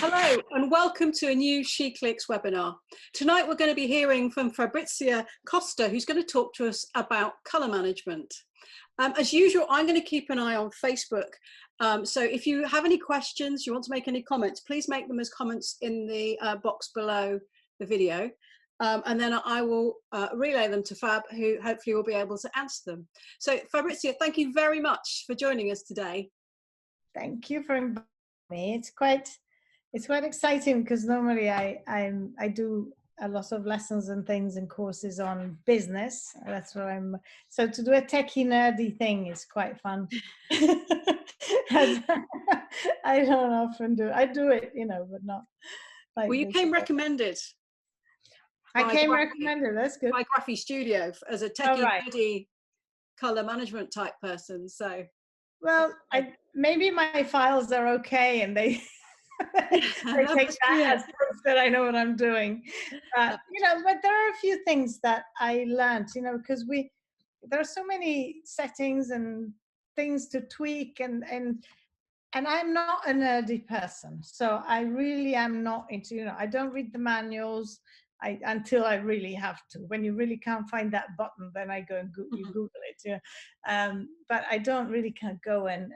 Hello and welcome to a new She Clicks webinar. Tonight we're going to be hearing from Fabrizia Costa, who's going to talk to us about colour management. As usual, I'm going to keep an eye on Facebook. So if you have any questions, you want to make any comments, please make them as comments in the box below the video. And then I will relay them to Fab, who hopefully will be able to answer them. So Fabrizia, thank you very much for joining us today. Thank you for inviting me. It's quite exciting because normally I do a lot of lessons and things and courses on business. That's what I'm. So to do a techie nerdy thing is quite fun. I don't often do. I do it, you know, but not like. Well, you came recommended. I came recommended. That's good. By Graphy Studio as a techie nerdy color management type person. So. Well, maybe my files are okay, and they they take that as proof that I know what I'm doing. You know, but there are a few things that I learned, you know, because there are so many settings and things to tweak, and I'm not a nerdy person, so I really am not into, you know, I don't read the manuals until I really have to. When you really can't find that button, then I go and Google it. Yeah. But I don't really kind of go and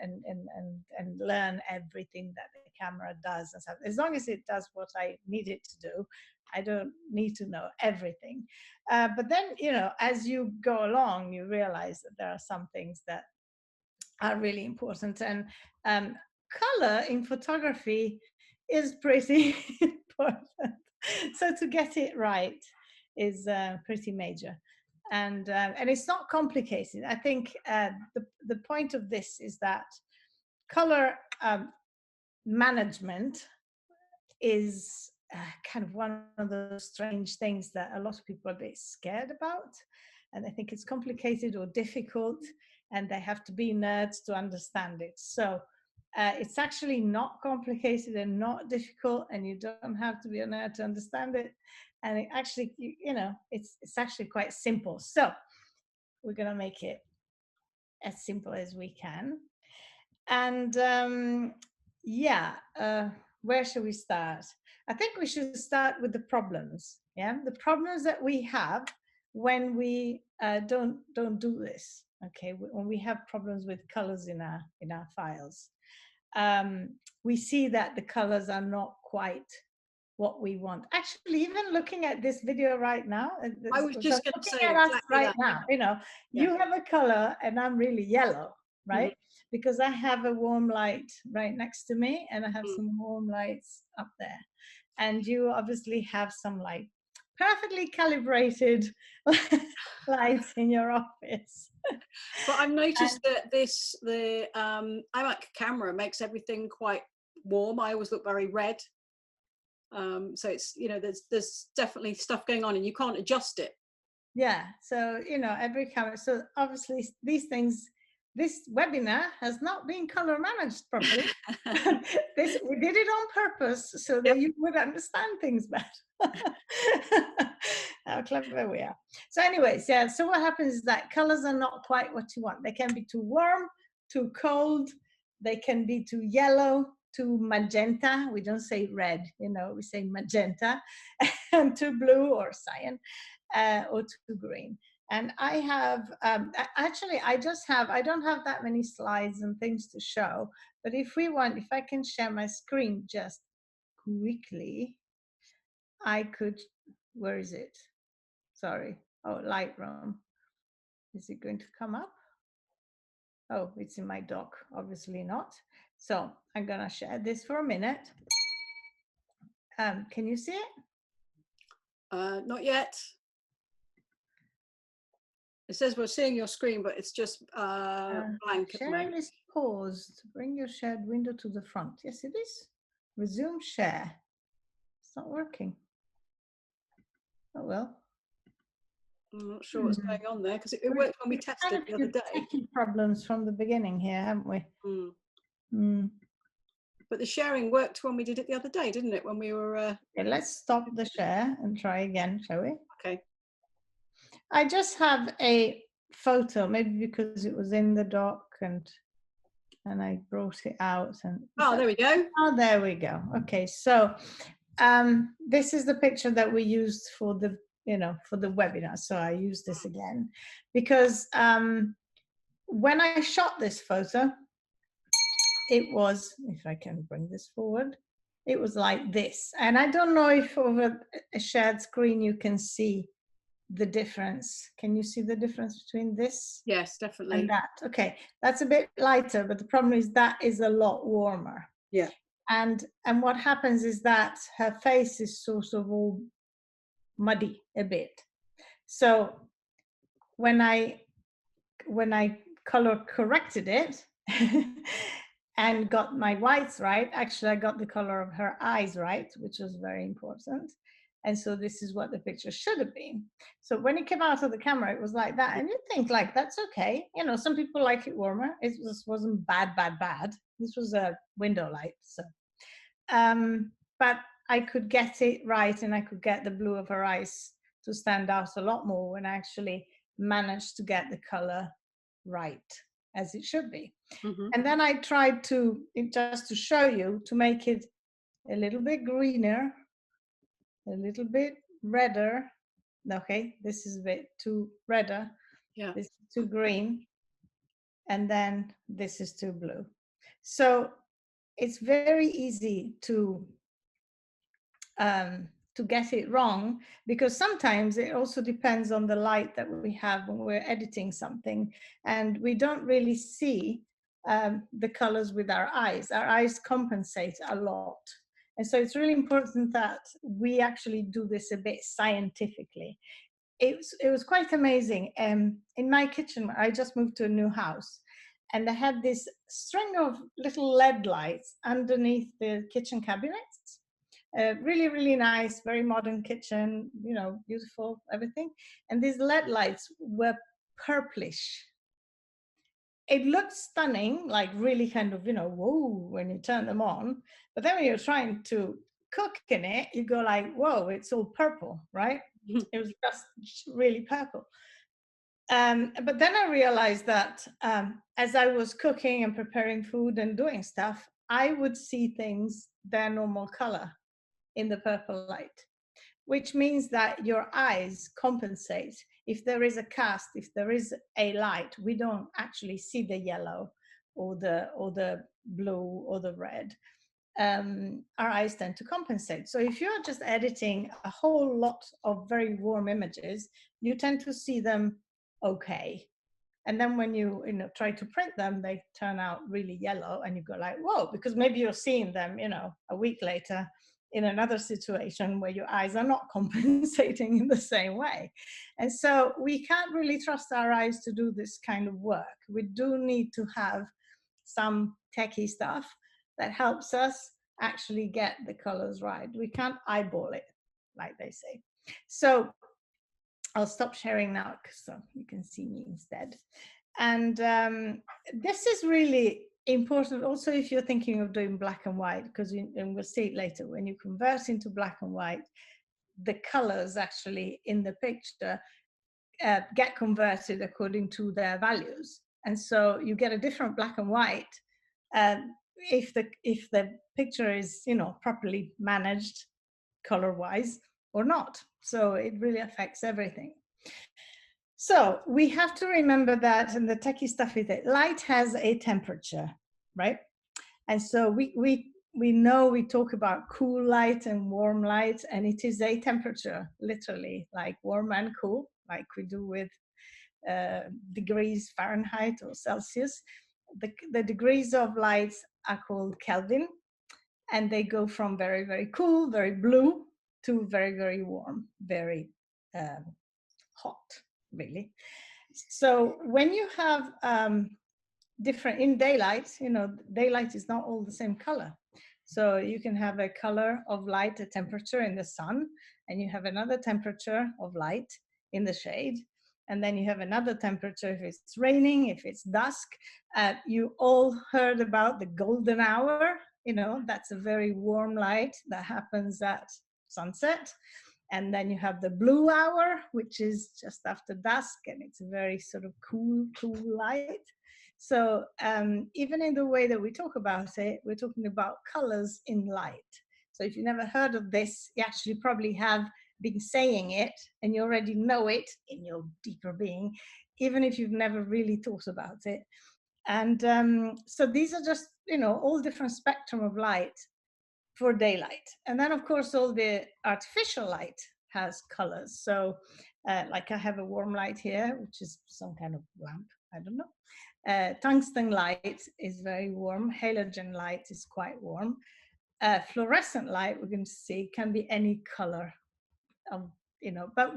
learn everything that the camera does and stuff. As long as it does what I need it to do, I don't need to know everything. But then, you know, as you go along, you realize that there are some things that are really important. And color in photography is pretty important. So to get it right is pretty major, and it's not complicated. I think the point of this is that color management is kind of one of those strange things that a lot of people are a bit scared about, and I think it's complicated or difficult, and they have to be nerds to understand it. So it's actually not complicated and not difficult, and you don't have to be a nerd to understand it. And it actually, you know, it's actually quite simple. So we're going to make it as simple as we can. And where should we start? I think we should start with the problems. Yeah, the problems that we have when we don't do this. Okay, when we have problems with colors in our files. We see that the colors are not quite what we want. Actually, even looking at this video right now, I was just going to say right now, you know, you have a color and I'm really yellow, right? Because I have a warm light right next to me and I have some warm lights up there. And you obviously have some like perfectly calibrated lights in your office. But I've noticed that the iMac camera makes everything quite warm. I always look very red. So it's, you know, there's definitely stuff going on and you can't adjust it. Yeah. So, you know, every camera. So obviously these things, this webinar has not been color managed properly. We did it on purpose so that you would understand things better. How clever we are. So anyways, yeah, so what happens is that colors are not quite what you want. They can be too warm, too cold, they can be too yellow, too magenta. We don't say red, you know, we say magenta, and too blue or cyan, or too green. And I have, actually, I don't have that many slides and things to show, but if I can share my screen just quickly, I could, where is it? Sorry. Oh, Lightroom. Is it going to come up? Oh, it's in my dock. Obviously not. So I'm going to share this for a minute. Can you see it? Not yet. It says we're seeing your screen, but it's just blank at the moment. Share is paused. Bring your shared window to the front. Yes, it is. Resume share. It's not working. Oh, well. I'm not sure what's going on there because it worked when we tested the other day. Problems from the beginning here, haven't we? But the sharing worked when we did it the other day, didn't it? When we were. Okay, let's stop the share and try again, shall we? Okay. I just have a photo, maybe because it was in the dock, and and I brought it out. And Oh, there we go. oh, there we go. Okay, so this is the picture that we used for the, for the webinar. So I use this again because when I shot this photo, it was, if I can bring this forward, it was like this. And I don't know if over a shared screen you can see the difference. Can you see the difference between this? Yes, definitely. And that? Okay, that's a bit lighter, but the problem is that is a lot warmer. Yeah. And what happens is that her face is sort of all muddy a bit. So when I color corrected it and got my whites right, actually I got the color of her eyes right, which was very important. And so this is what the picture should have been. So when it came out of the camera, it was like that. And you think like, that's okay. Some people like it warmer. It just wasn't bad. This was a window light. So, but I could get it right, and I could get the blue of her eyes to stand out a lot more when I actually managed to get the color right as it should be. Mm-hmm. And then I tried to, just to show you, to make it a little bit greener, a little bit redder. Okay, this is a bit too redder. Yeah. This is too green. And then this is too blue. So it's very easy to get it wrong, because sometimes it also depends on the light that we have when we're editing something, and we don't really see the colors with our eyes. Our eyes compensate a lot. And so it's really important that we actually do this a bit scientifically. It was quite amazing. In my kitchen, I just moved to a new house, and I had this string of little LED lights underneath the kitchen cabinets. Really, really nice, very modern kitchen, beautiful, everything. And these LED lights were purplish. It looked stunning, like really kind of, whoa, when you turn them on. But then when you're trying to cook in it, you go like, whoa, it's all purple, right? It was just really purple. But then I realized that as I was cooking and preparing food and doing stuff, I would see things their normal color in the purple light, which means that your eyes compensate. If there is a cast, if there is a light, we don't actually see the yellow or the blue or the red. Our eyes tend to compensate. So if you're just editing a whole lot of very warm images, you tend to see them okay. And then when you try to print them, they turn out really yellow, and you go like, whoa, because maybe you're seeing them, a week later in another situation where your eyes are not compensating in the same way. And so we can't really trust our eyes to do this kind of work. We do need to have some techie stuff that helps us actually get the colors right. We can't eyeball it, like they say. So I'll stop sharing now so you can see me instead. And this is really important also if you're thinking of doing black and white, because and we'll see it later, when you convert into black and white, the colors actually in the picture get converted according to their values. And so you get a different black and white if the picture is properly managed color wise or not. So it really affects everything. So we have to remember that, and the techie stuff is that light has a temperature, right? And so we know, we talk about cool light and warm light, and it is a temperature, literally, like warm and cool, like we do with degrees Fahrenheit or Celsius. The degrees of light are called Kelvin, and they go from very, very cool, very blue, to very, very warm, very hot, really. So when you have different, in daylight, daylight is not all the same color. So you can have a color of light, a temperature in the sun, and you have another temperature of light in the shade. And then you have another temperature if it's raining, if it's dusk. You all heard about the golden hour. That's a very warm light that happens at sunset. And then you have the blue hour, which is just after dusk, and it's a very sort of cool light. So even in the way that we talk about it, we're talking about colors in light. So if you never heard of this, you actually probably have been saying it and you already know it in your deeper being, even if you've never really thought about it. And so these are just, all different spectrum of light for daylight. And then of course, all the artificial light has colors. So like I have a warm light here, which is some kind of lamp, I don't know. Tungsten light is very warm. Halogen light is quite warm. Fluorescent light, we're going to see, can be any color of, but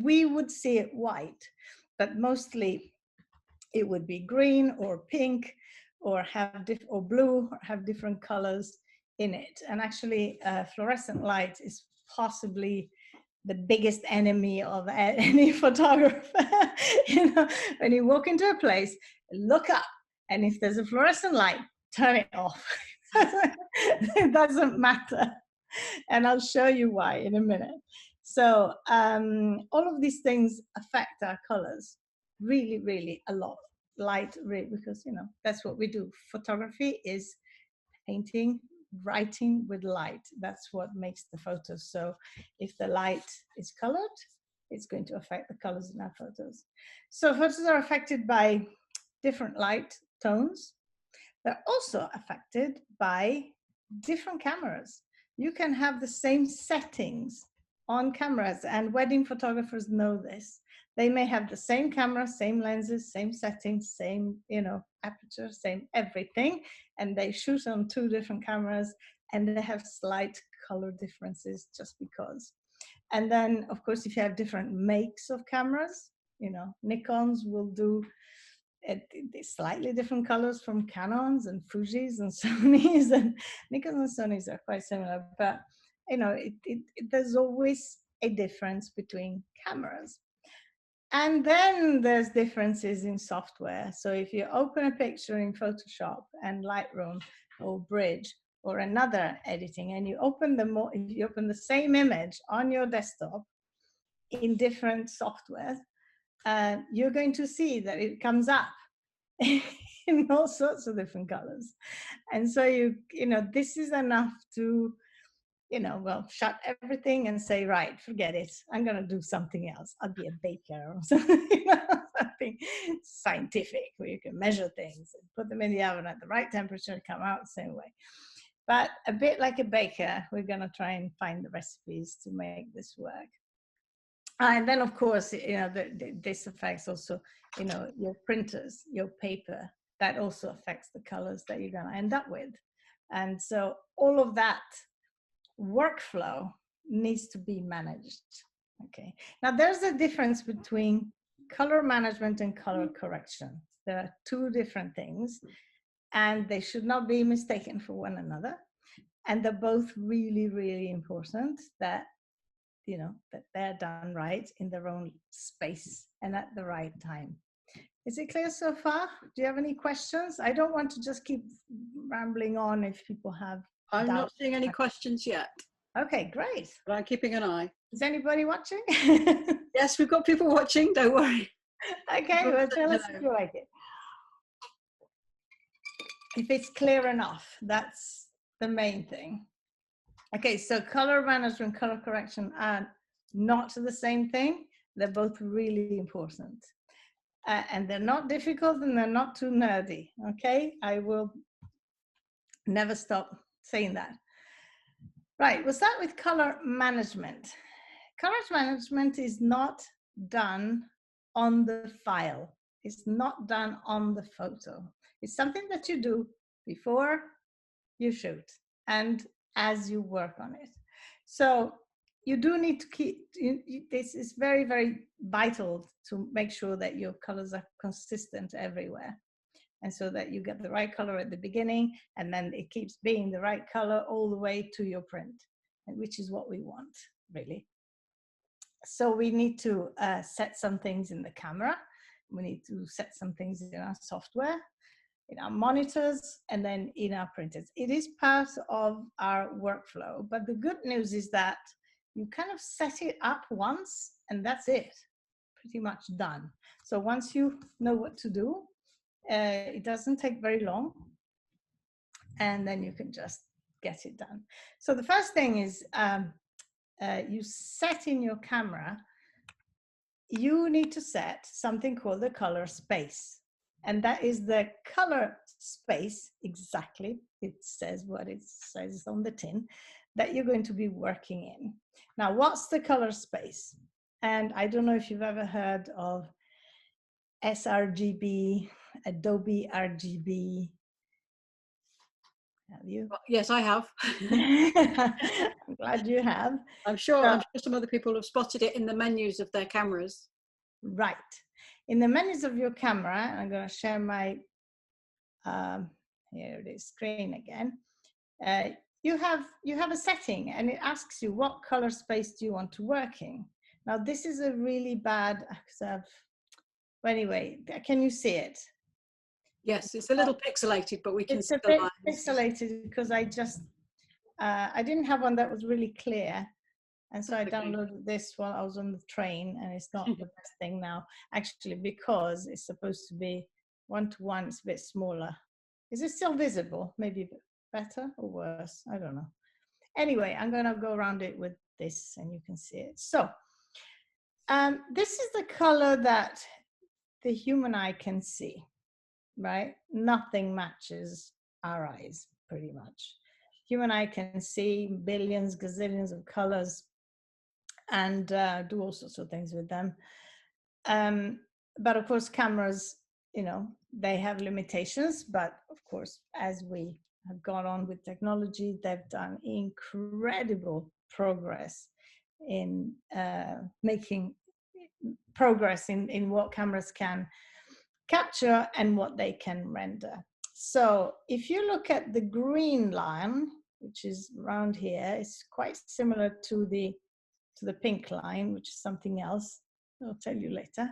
we would see it white, but mostly it would be green or pink or or blue, or have different colors in it. And actually fluorescent light is possibly the biggest enemy of any photographer. When you walk into a place, look up, and if there's a fluorescent light, turn it off. It doesn't matter. And I'll show you why in a minute. So all of these things affect our colors really, really a lot. Light, really, because that's what we do. Photography is painting, writing with light. That's what makes the photos. So if the light is colored, it's going to affect the colors in our photos. So photos are affected by different light tones. They're also affected by different cameras. You can have the same settings on cameras, and wedding photographers know this. They may have the same camera, same lenses, same settings, same, aperture, same everything, and they shoot on 2 different cameras, and they have slight color differences just because. And then, of course, if you have different makes of cameras, Nikons will do slightly different colors from Canons and Fujis and Sonys, and Nikons and Sonys are quite similar, but there's always a difference between cameras. And then there's differences in software. So if you open a picture in Photoshop and Lightroom or Bridge or another editing, and you open the same image on your desktop in different software, you're going to see that it comes up in all sorts of different colors. And so this is enough to shut everything and say, right, forget it, I'm going to do something else. I'll be a baker or something, something scientific where you can measure things and put them in the oven at the right temperature and come out the same way. But a bit like a baker, we're going to try and find the recipes to make this work. And then, of course, this affects also, your printers, your paper. That also affects the colors that you're going to end up with. And so all of that workflow needs to be managed. Okay. Now, there's a difference between color management and color correction. There are 2 different things, and they should not be mistaken for one another. And they're both really, really important that that they're done right in their own space and at the right time. Is it clear so far? Do you have any questions? I don't want to just keep rambling on if people have I'm doubts. not seeing any questions yet. Okay, great. But I'm keeping an eye. Is anybody watching? Yes, we've got people watching, don't worry. Okay, well, tell us if you like it. If it's clear enough, that's the main thing. Okay, so color management, color correction are not the same thing. They're both really important. And they're not difficult, and they're not too nerdy, okay? I will never stop saying that. Right, we'll start with color management. Color management is not done on the file. It's not done on the photo. It's something that you do before you shoot and as you work on it. So you do need to keep, this is very, very vital to make sure that your colors are consistent everywhere. And so that you get the right color at the beginning, and then it keeps being the right color all the way to your print, which is what we want, really. So we need to set some things in the camera. We need to set some things in our software, in our monitors, and then in our printers. It is part of our workflow, but the good news is that you kind of set it up once and that's it, pretty much done. So once you know what to do, It doesn't take very long, and then you can just get it done. So the first thing is you set in your camera, you need to set something called the color space. And that is the color space, exactly. It says what it says on the tin, that you're going to be working in. Now, what's the color space? And I don't know if you've ever heard of sRGB, Adobe RGB. Have you? Yes, I have. I'm glad you have. I'm sure some other people have spotted it in the menus of their cameras. Right. In the menus of your camera, I'm going to share my, here it is, screen again. You have a setting, and it asks you what color space do you want to work in. Now, this is a really bad, but anyway, can you see it? Yes, it's a little pixelated, but we can see the the lines. It's a bit pixelated because I didn't have one that was really clear. And so I downloaded this while I was on the train, and it's not the best thing now, actually, because it's supposed to be 1:1. It's a bit smaller. Is it still visible? Maybe a bit better or worse? I don't know. Anyway, I'm going to go around it with this, and you can see it. So this is the color that the human eye can see, right? Nothing matches our eyes, pretty much. Human eye can see billions, gazillions of colors, and do all sorts of things with them. But of course, cameras, you know, they have limitations, but of course, as we have gone on with technology, they've done incredible progress in making progress in what cameras can capture and what they can render. So if you look at the green line, which is around here, it's quite similar to the pink line, which is something else. I'll tell you later.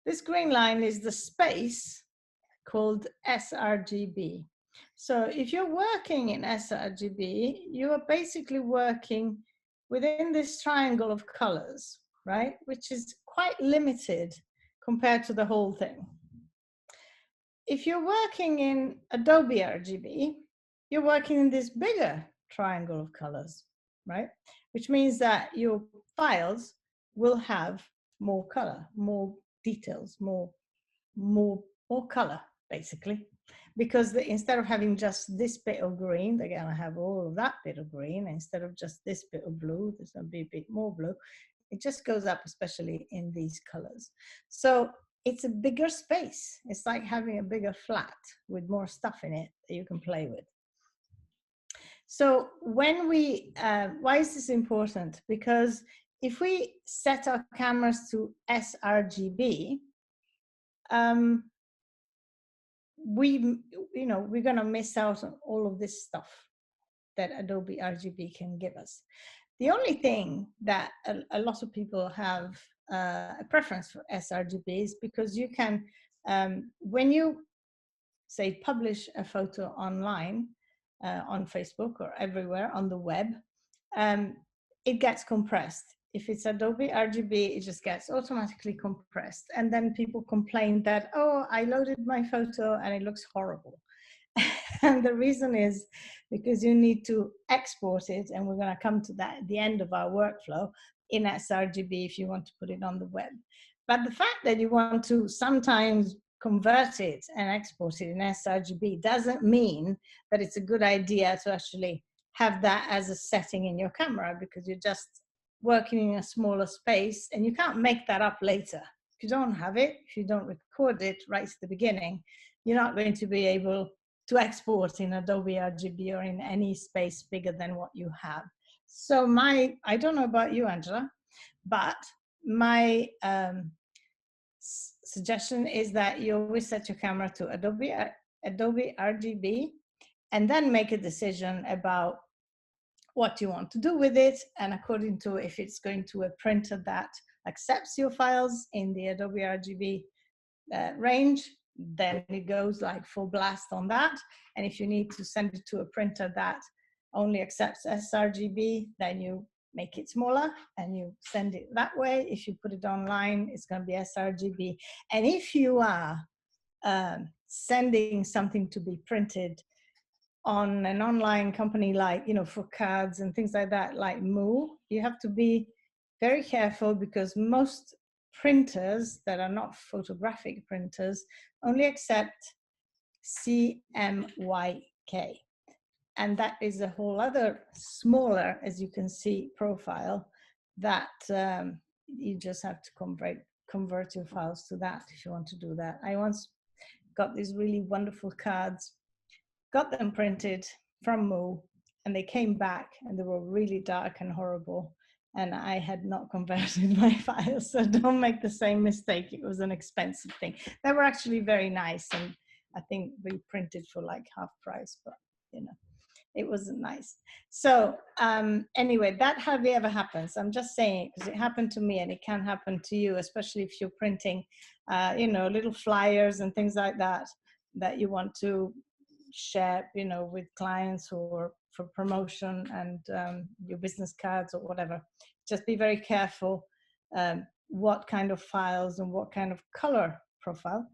This green line is the space called sRGB. So if you're working in sRGB, you are basically working within this triangle of colors, right? Which is quite limited compared to the whole thing. If you're working in Adobe RGB, you're working in this bigger triangle of colors, right? Which means that your files will have more color, more details, more color, basically. Because instead of having just this bit of green, they're going to have all of that bit of green. Instead of just this bit of blue, there's going to be a bit more blue. It just goes up, especially in these colors. So it's a bigger space. It's like having a bigger flat with more stuff in it that you can play with. So when we, why is this important? Because if we set our cameras to sRGB, we're going to miss out on all of this stuff that Adobe RGB can give us. The only thing that a lot of people have a preference for sRGB is because you can, when you say publish a photo online, on Facebook or everywhere on the web, it gets compressed. If it's Adobe RGB, it just gets automatically compressed. And then people complain that, oh, I loaded my photo and it looks horrible. And the reason is because you need to export it, and we're going to come to that at the end of our workflow, in sRGB if you want to put it on the web. But the fact that you want to sometimes convert it and export it in sRGB doesn't mean that it's a good idea to actually have that as a setting in your camera, because you're just working in a smaller space and you can't make that up later. If you don't have it, if you don't record it right at the beginning, you're not going to be able to export in Adobe RGB or in any space bigger than what you have. So I don't know about you, Angela, but my suggestion is that you always set your camera to Adobe RGB and then make a decision about what you want to do with it, and according to if it's going to a printer that accepts your files in the Adobe RGB range, then it goes like full blast on that. And if you need to send it to a printer that only accepts sRGB, then you make it smaller and you send it that way. If you put it online, it's going to be sRGB. And if you are sending something to be printed on an online company like, for cards and things like that, like Moo, you have to be very careful, because most printers that are not photographic printers only accept CYMK. And that is a whole other smaller, as you can see, profile that you just have to convert your files to that if you want to do that. I once got these really wonderful cards, got them printed from Moo, and they came back and they were really dark and horrible. And I had not converted my files, so don't make the same mistake. It was an expensive thing. They were actually very nice, and I think we printed for like half price, but it wasn't nice. So anyway, that hardly ever happens. I'm just saying it because it happened to me, and it can happen to you, especially if you're printing, little flyers and things like that you want to share, with clients or for promotion, and your business cards or whatever. Just be very careful what kind of files and what kind of color profile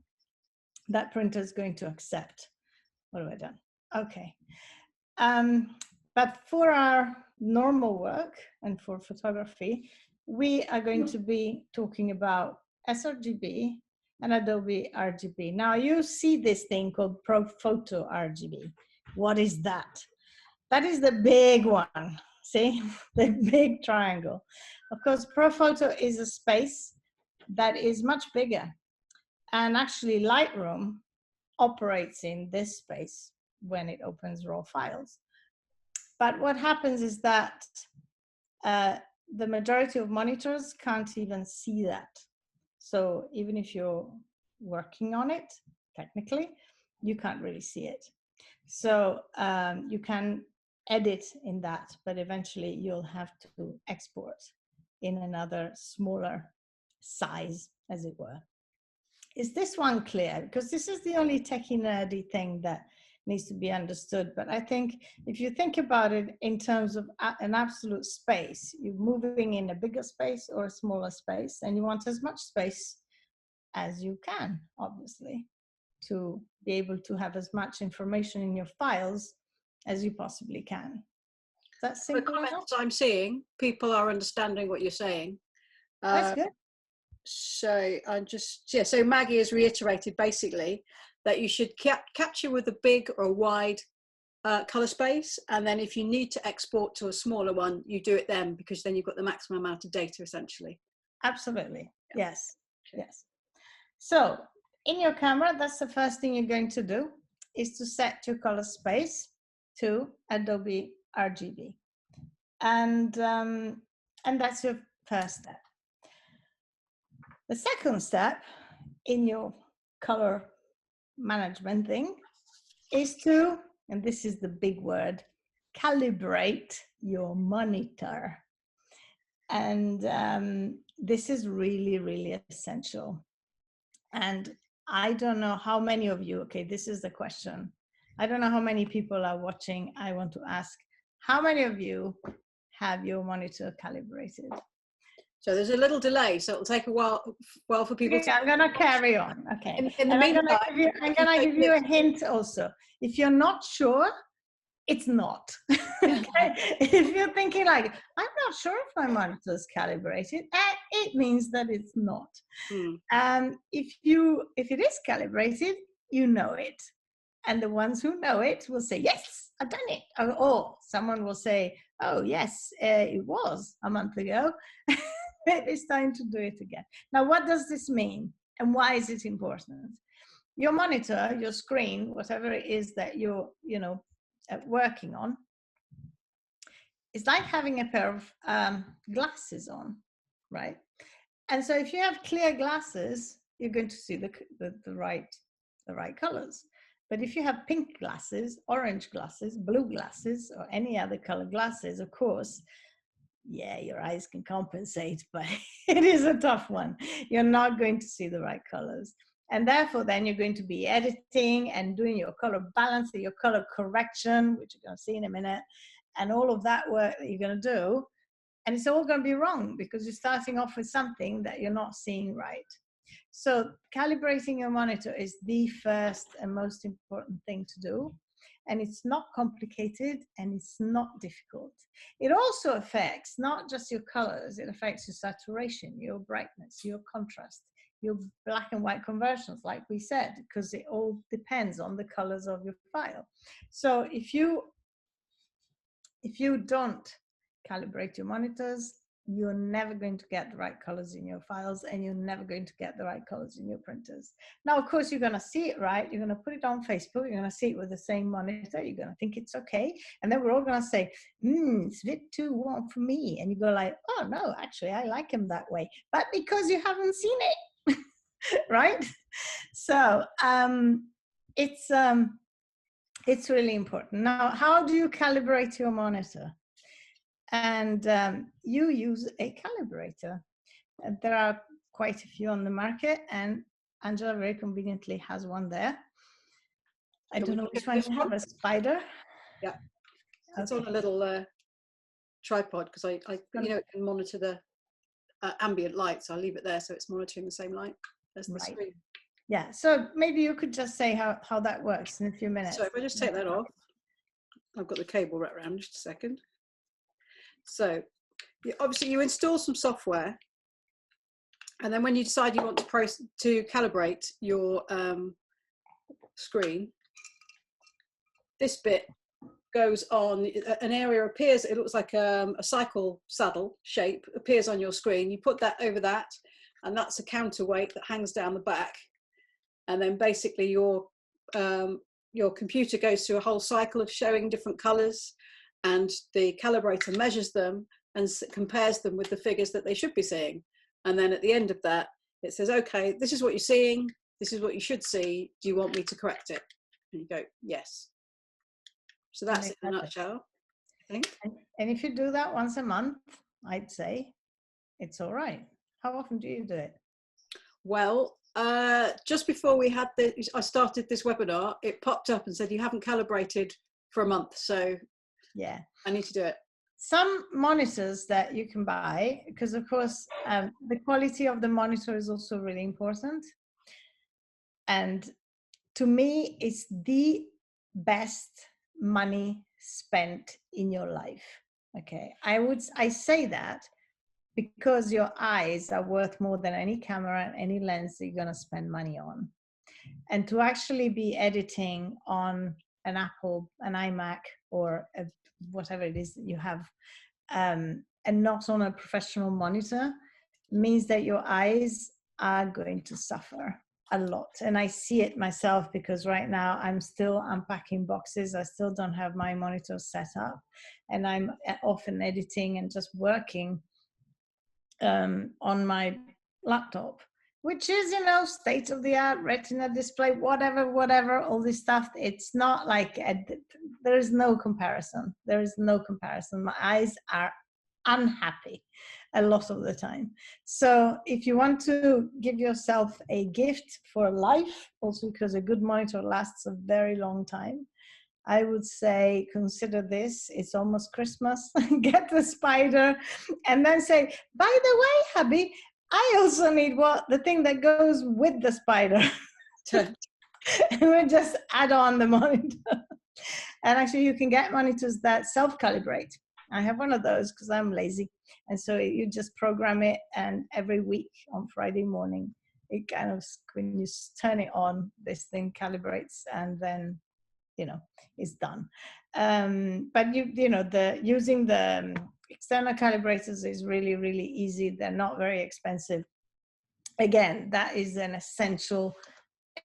that printer is going to accept. What have I done? Okay. But for our normal work and for photography, we are going to be talking about sRGB and Adobe RGB. Now you see this thing called Photo RGB. What is that? That is the big one. See, the big triangle. Of course, ProPhoto is a space that is much bigger. And actually Lightroom operates in this space when it opens raw files. But what happens is that the majority of monitors can't even see that. So even if you're working on it, technically, you can't really see it. So you can edit in that, but eventually you'll have to export in another smaller size, as it were. Is this one clear? Because this is the only techie nerdy thing that needs to be understood. But I think if you think about it in terms of an absolute space, you're moving in a bigger space or a smaller space, and you want as much space as you can, obviously, to be able to have as much information in your files as you possibly can. That's simple. The comments I'm seeing, people are understanding what you're saying. That's good. So I'm just, so Maggie has reiterated basically that you should capture with a big or a wide color space, and then if you need to export to a smaller one, you do it then, because then you've got the maximum amount of data essentially. Absolutely. Yeah. Yes. Okay. Yes. So in your camera, that's the first thing you're going to do, is to set your color space to Adobe RGB, and that's your first step. The second step in your color management thing is to, and this is the big word, calibrate your monitor. And this is really, really essential. And I don't know how many of you, okay, this is the question. I don't know how many people are watching. I want to ask, how many of you have your monitor calibrated? So there's a little delay, so it'll take a while for people to... I'm going to carry on. Okay. In the meantime, I'm going to give you a hint also. If you're not sure, it's not. Okay? If you're thinking like, I'm not sure if my monitor is calibrated, it means that it's not. If it is calibrated, you know it. And the ones who know it will say, yes, I've done it. Or someone will say, oh, yes, it was a month ago. It's time to do it again. Now, what does this mean? And why is it important? Your monitor, your screen, whatever it is that you're, working on, is like having a pair of glasses on, right? And so if you have clear glasses, you're going to see the right colors. But if you have pink glasses, orange glasses, blue glasses, or any other color glasses, of course, yeah, your eyes can compensate, but it is a tough one. You're not going to see the right colors. And therefore, then you're going to be editing and doing your color balance, your color correction, which you're going to see in a minute, and all of that work that you're going to do. And it's all going to be wrong because you're starting off with something that you're not seeing right. So calibrating your monitor is the first and most important thing to do. And it's not complicated and it's not difficult. It also affects not just your colors, it affects your saturation, your brightness, your contrast, your black and white conversions, like we said, because it all depends on the colors of your file. So if you don't calibrate your monitors, you're never going to get the right colors in your files, and you're never going to get the right colors in your printers. Now, of course, you're going to see it right. You're going to put it on Facebook. You're going to see it with the same monitor. You're going to think it's okay. And then we're all going to say, it's a bit too warm for me. And you go like, oh, no, actually, I like them that way. But because you haven't seen it, right? So it's really important. Now, how do you calibrate your monitor? And you use a calibrator. There are quite a few on the market, and Angela very conveniently has one there. I don't know which one you have, a spider? Yeah, it's on a little tripod, because I you know, it can monitor the ambient light, so I'll leave it there so it's monitoring the same light as the screen. Yeah, so maybe you could just say how that works in a few minutes. So if I just take that off, I've got the cable wrapped around, just a second. So obviously you install some software, and then when you decide you want to calibrate your screen, this bit goes on, an area appears, it looks like a cycle saddle shape appears on your screen. You put that over that, and that's a counterweight that hangs down the back. And then basically your computer goes through a whole cycle of showing different colors, and the calibrator measures them and compares them with the figures that they should be seeing. And then at the end of that, it says, okay, this is what you're seeing. This is what you should see. Do you want me to correct it? And you go, yes. So that's it in a nutshell, I think. And if you do that once a month, I'd say it's all right. How often do you do it? Well, just before I started this webinar, it popped up and said you haven't calibrated for a month. So yeah, I need to do it. Some monitors that you can buy, because of course the quality of the monitor is also really important. And to me, it's the best money spent in your life. Okay, I say that because your eyes are worth more than any camera and any lens that you're going to spend money on. And to actually be editing on an Apple, an iMac, or whatever it is that you have, and not on a professional monitor, means that your eyes are going to suffer a lot. And I see it myself, because right now I'm still unpacking boxes. I still don't have my monitor set up, and I'm often editing and just working on my laptop, which is, you know, state-of-the-art retina display, whatever, all this stuff. It's not like there is no comparison. There is no comparison. My eyes are unhappy a lot of the time. So if you want to give yourself a gift for life, also because a good monitor lasts a very long time, I would say consider this. It's almost Christmas. Get the spider, and then say, by the way, hubby, I also need the thing that goes with the spider. And we'll just add on the monitor. And actually you can get monitors that self-calibrate. I have one of those because I'm lazy. And so you just program it, and every week on Friday morning, it kind of, when you turn it on, this thing calibrates, and then, you know, it's done. But using the external calibrators is really, really easy. They're not very expensive. Again, that is an essential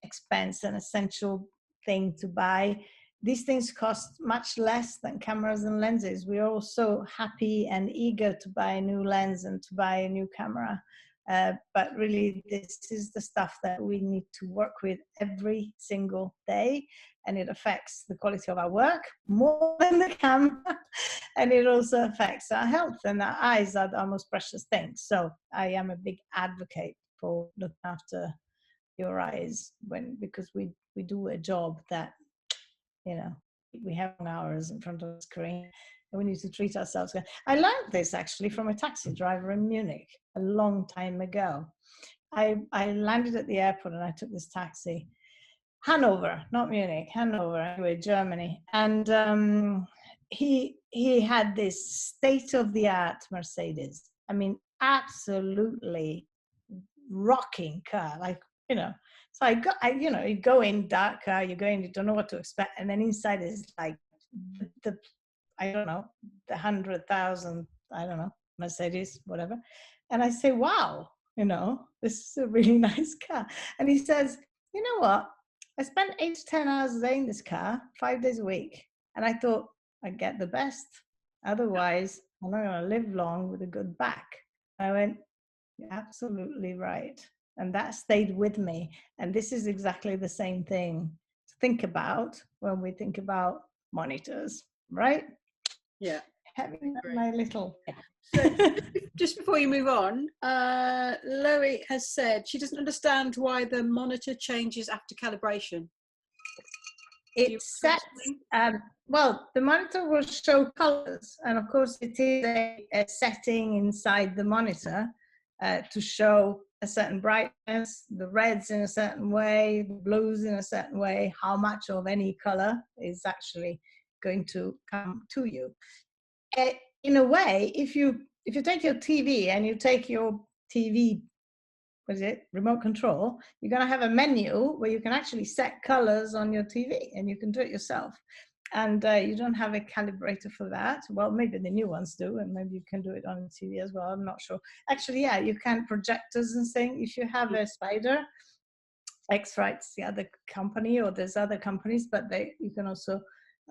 expense, an essential thing to buy. These things cost much less than cameras and lenses. We're all so happy and eager to buy a new lens and to buy a new camera. But really, this is the stuff that we need to work with every single day. And it affects the quality of our work more than the camera. And it also affects our health, and our eyes are our most precious things. So I am a big advocate for looking after your eyes, because we do a job that, you know, we have hours in front of the screen, and we need to treat ourselves. I learned this actually from a taxi driver in Munich a long time ago. I landed at the airport and I took this taxi. Hanover, not Munich, Hanover, anyway, Germany. And he had this state-of-the-art Mercedes. I mean, absolutely rocking car, like, you know. So you go in dark car, you go in, you don't know what to expect, and then inside is like the I don't know, the 100,000, I don't know, Mercedes, whatever. And I say, wow, this is a really nice car. And he says, you know what? I spent 8 to 10 hours a day in this car, 5 days a week. And I thought I'd get the best. Otherwise, I'm not going to live long with a good back. I went, you're absolutely right. And that stayed with me. And this is exactly the same thing to think about when we think about monitors, right? Yeah. Having my little. So just before you move on, Loic has said she doesn't understand why the monitor changes after calibration. It sets, well, the monitor will show colors, and of course it is a setting inside the monitor to show a certain brightness, the reds in a certain way, the blues in a certain way, how much of any color is actually going to come to you. In a way, if you take your TV and you take your TV, what is it, remote control, you're going to have a menu where you can actually set colors on your TV, and you can do it yourself. And you don't have a calibrator for that. Well, maybe the new ones do, and maybe you can do it on the TV as well. I'm not sure. Actually, yeah, you can projectors and things. If you have a Spider, X-Right's the other company, or there's other companies, but you can also,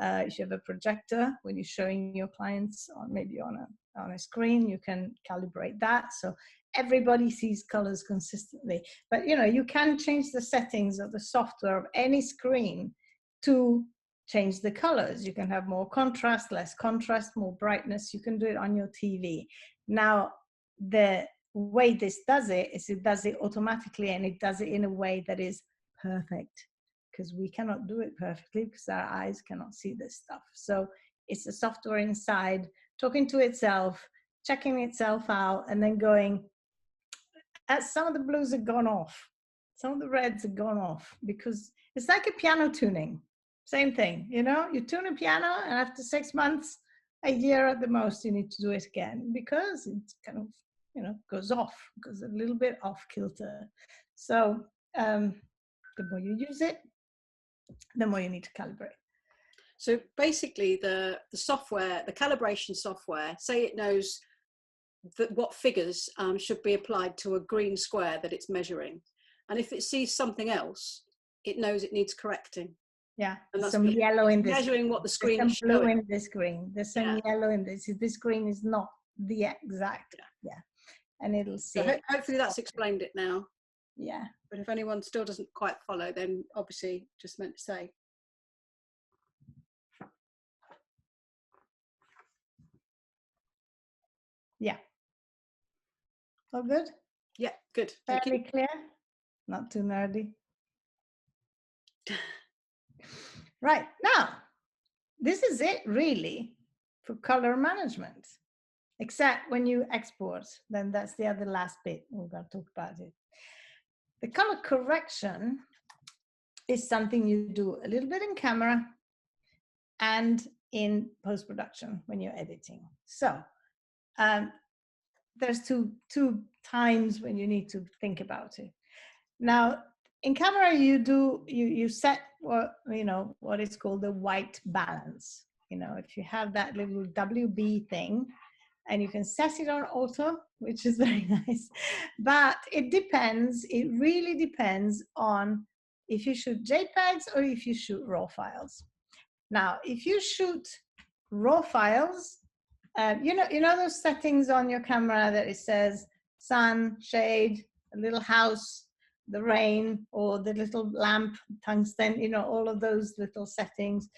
if you have a projector, when you're showing your clients maybe on a screen, you can calibrate that. So everybody sees colors consistently. But you can change the settings of the software of any screen to change the colors. You can have more contrast, less contrast, more brightness. You can do it on your TV. Now, the way this does it is it does it automatically, and it does it in a way that is perfect, because we cannot do it perfectly because our eyes cannot see this stuff. So it's the software inside talking to itself, checking itself out, and then going, some of the blues have gone off, some of the reds have gone off, because it's like a piano tuning. Same thing, you tune a piano, and after 6 months, a year at the most, you need to do it again, because it's kind of, goes off, goes a little bit off kilter. So the more you use it, the more you need to calibrate. So basically the software, the calibration software, say it knows what figures should be applied to a green square that it's measuring. And if it sees something else, it knows it needs correcting. Yeah, and that's some yellow in this. Measuring what the screen there's is some blue showing. in this green. There's some yellow in this. This green is not the exact. Yeah. And it'll see. So hopefully that's explained it now. Yeah. But if anyone still doesn't quite follow, then obviously just meant to say. Yeah. All good? Yeah, good. Fairly clear? Not too nerdy. Right, now, this is it really for color management. Except when you export, then that's the other last bit. We're going to talk about it. The color correction is something you do a little bit in camera and in post-production when you're editing. So there's two times when you need to think about it. Now, in camera, you set what is called the white balance. If you have that little WB thing, and you can set it on auto, which is very nice. But it really depends on if you shoot JPEGs or if you shoot RAW files. Now, if you shoot RAW files, you know those settings on your camera that it says sun, shade, a little house, the rain, or the little lamp, tungsten, all of those little settings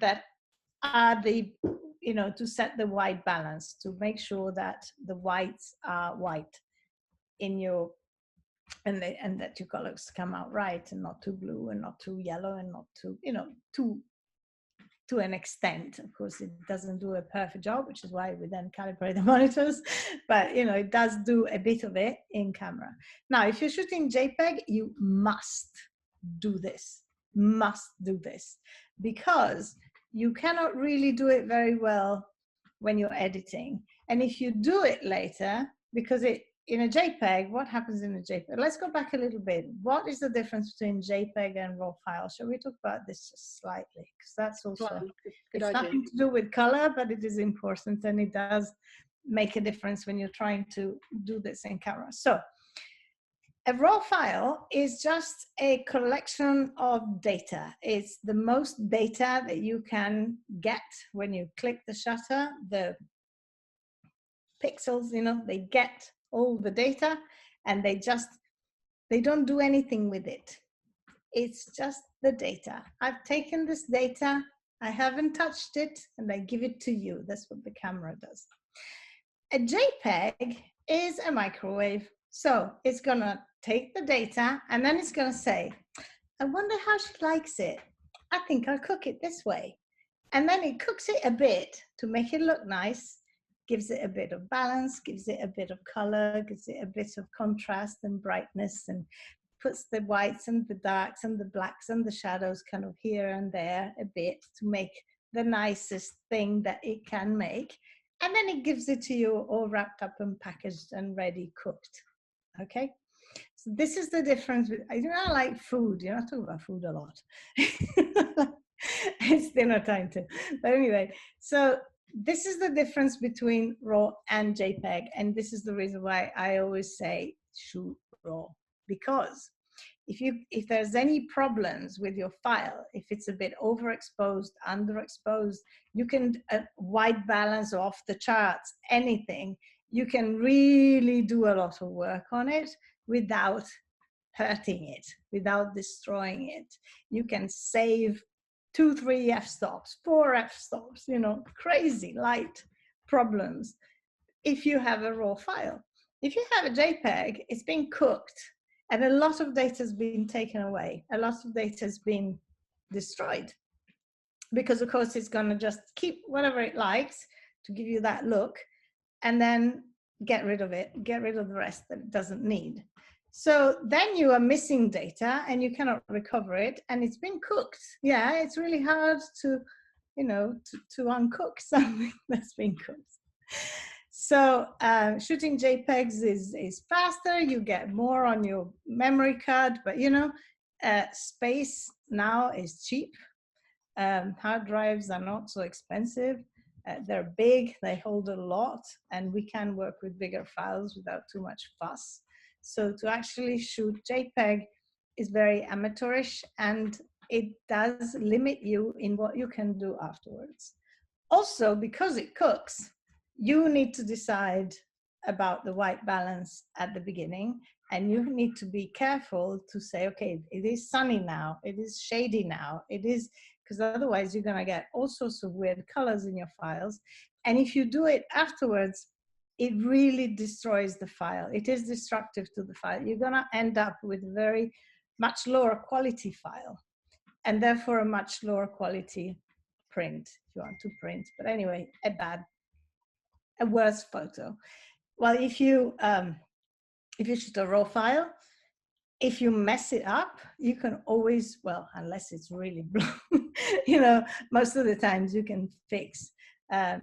that are to set the white balance, to make sure that the whites are white in your, and that your colors come out right, and not too blue and not too yellow and not too, too to an extent. Of course, it doesn't do a perfect job, which is why we then calibrate the monitors, but you know, it does do a bit of it in camera. Now, if you're shooting JPEG, you must do this, because you cannot really do it very well when you're editing. And if you do it later, because in a JPEG, what happens in a JPEG? Let's go back a little bit. What is the difference between JPEG and RAW file? Shall we talk about this just slightly? Because that's also, it's nothing to do with color, but it is important, and it does make a difference when you're trying to do this in camera. So a RAW file is just a collection of data. It's the most data that you can get when you click the shutter. The pixels, you know, they get all the data, and they don't do anything with it. It's just the data. I've taken this data, I haven't touched it, and I give it to you. That's what the camera does. A JPEG is a microwave. So it's gonna take the data, and then it's gonna say, I wonder how she likes it. I think I'll cook it this way. And then it cooks it a bit to make it look nice, gives it a bit of balance, gives it a bit of color, gives it a bit of contrast and brightness, and puts the whites and the darks and the blacks and the shadows kind of here and there a bit to make the nicest thing that it can make. And then it gives it to you all wrapped up and packaged and ready cooked. Okay? So this is the difference. I do not like food. You know, I talk about food a lot. It's dinner time too. But anyway, so this is the difference between RAW and JPEG. And this is the reason why I always say shoot RAW. Because if there's any problems with your file, if it's a bit overexposed, underexposed, you can white balance off the charts, anything, you can really do a lot of work on it without hurting it, without destroying it. You can save 2, 3 f-stops, 4 f-stops, you know, crazy light problems if you have a RAW file. If you have a JPEG, it's been cooked, and a lot of data has been taken away. A lot of data has been destroyed, because of course it's gonna just keep whatever it likes to give you that look, and then get rid of it, get rid of the rest that it doesn't need. So then you are missing data and you cannot recover it, and it's been cooked. Yeah, it's really hard to, you know, to uncook something that's been cooked. So shooting JPEGs is faster, you get more on your memory card, but you know, space now is cheap. Hard drives are not so expensive. They're big, they hold a lot, and we can work with bigger files without too much fuss. So to actually shoot JPEG is very amateurish, and it does limit you in what you can do afterwards. Also, because it cooks, you need to decide about the white balance at the beginning, and you need to be careful to say, okay, it is sunny now, it is shady now, it is, because otherwise you're gonna get all sorts of weird colors in your files. And if you do it afterwards, it really destroys the file. It is destructive to the file. You're gonna end up with a very much lower quality file, and therefore a much lower quality print, if you want to print. But anyway, a worse photo. Well, if you shoot a RAW file, if you mess it up, you can always, well, unless it's really blown, you know, most of the times you can fix.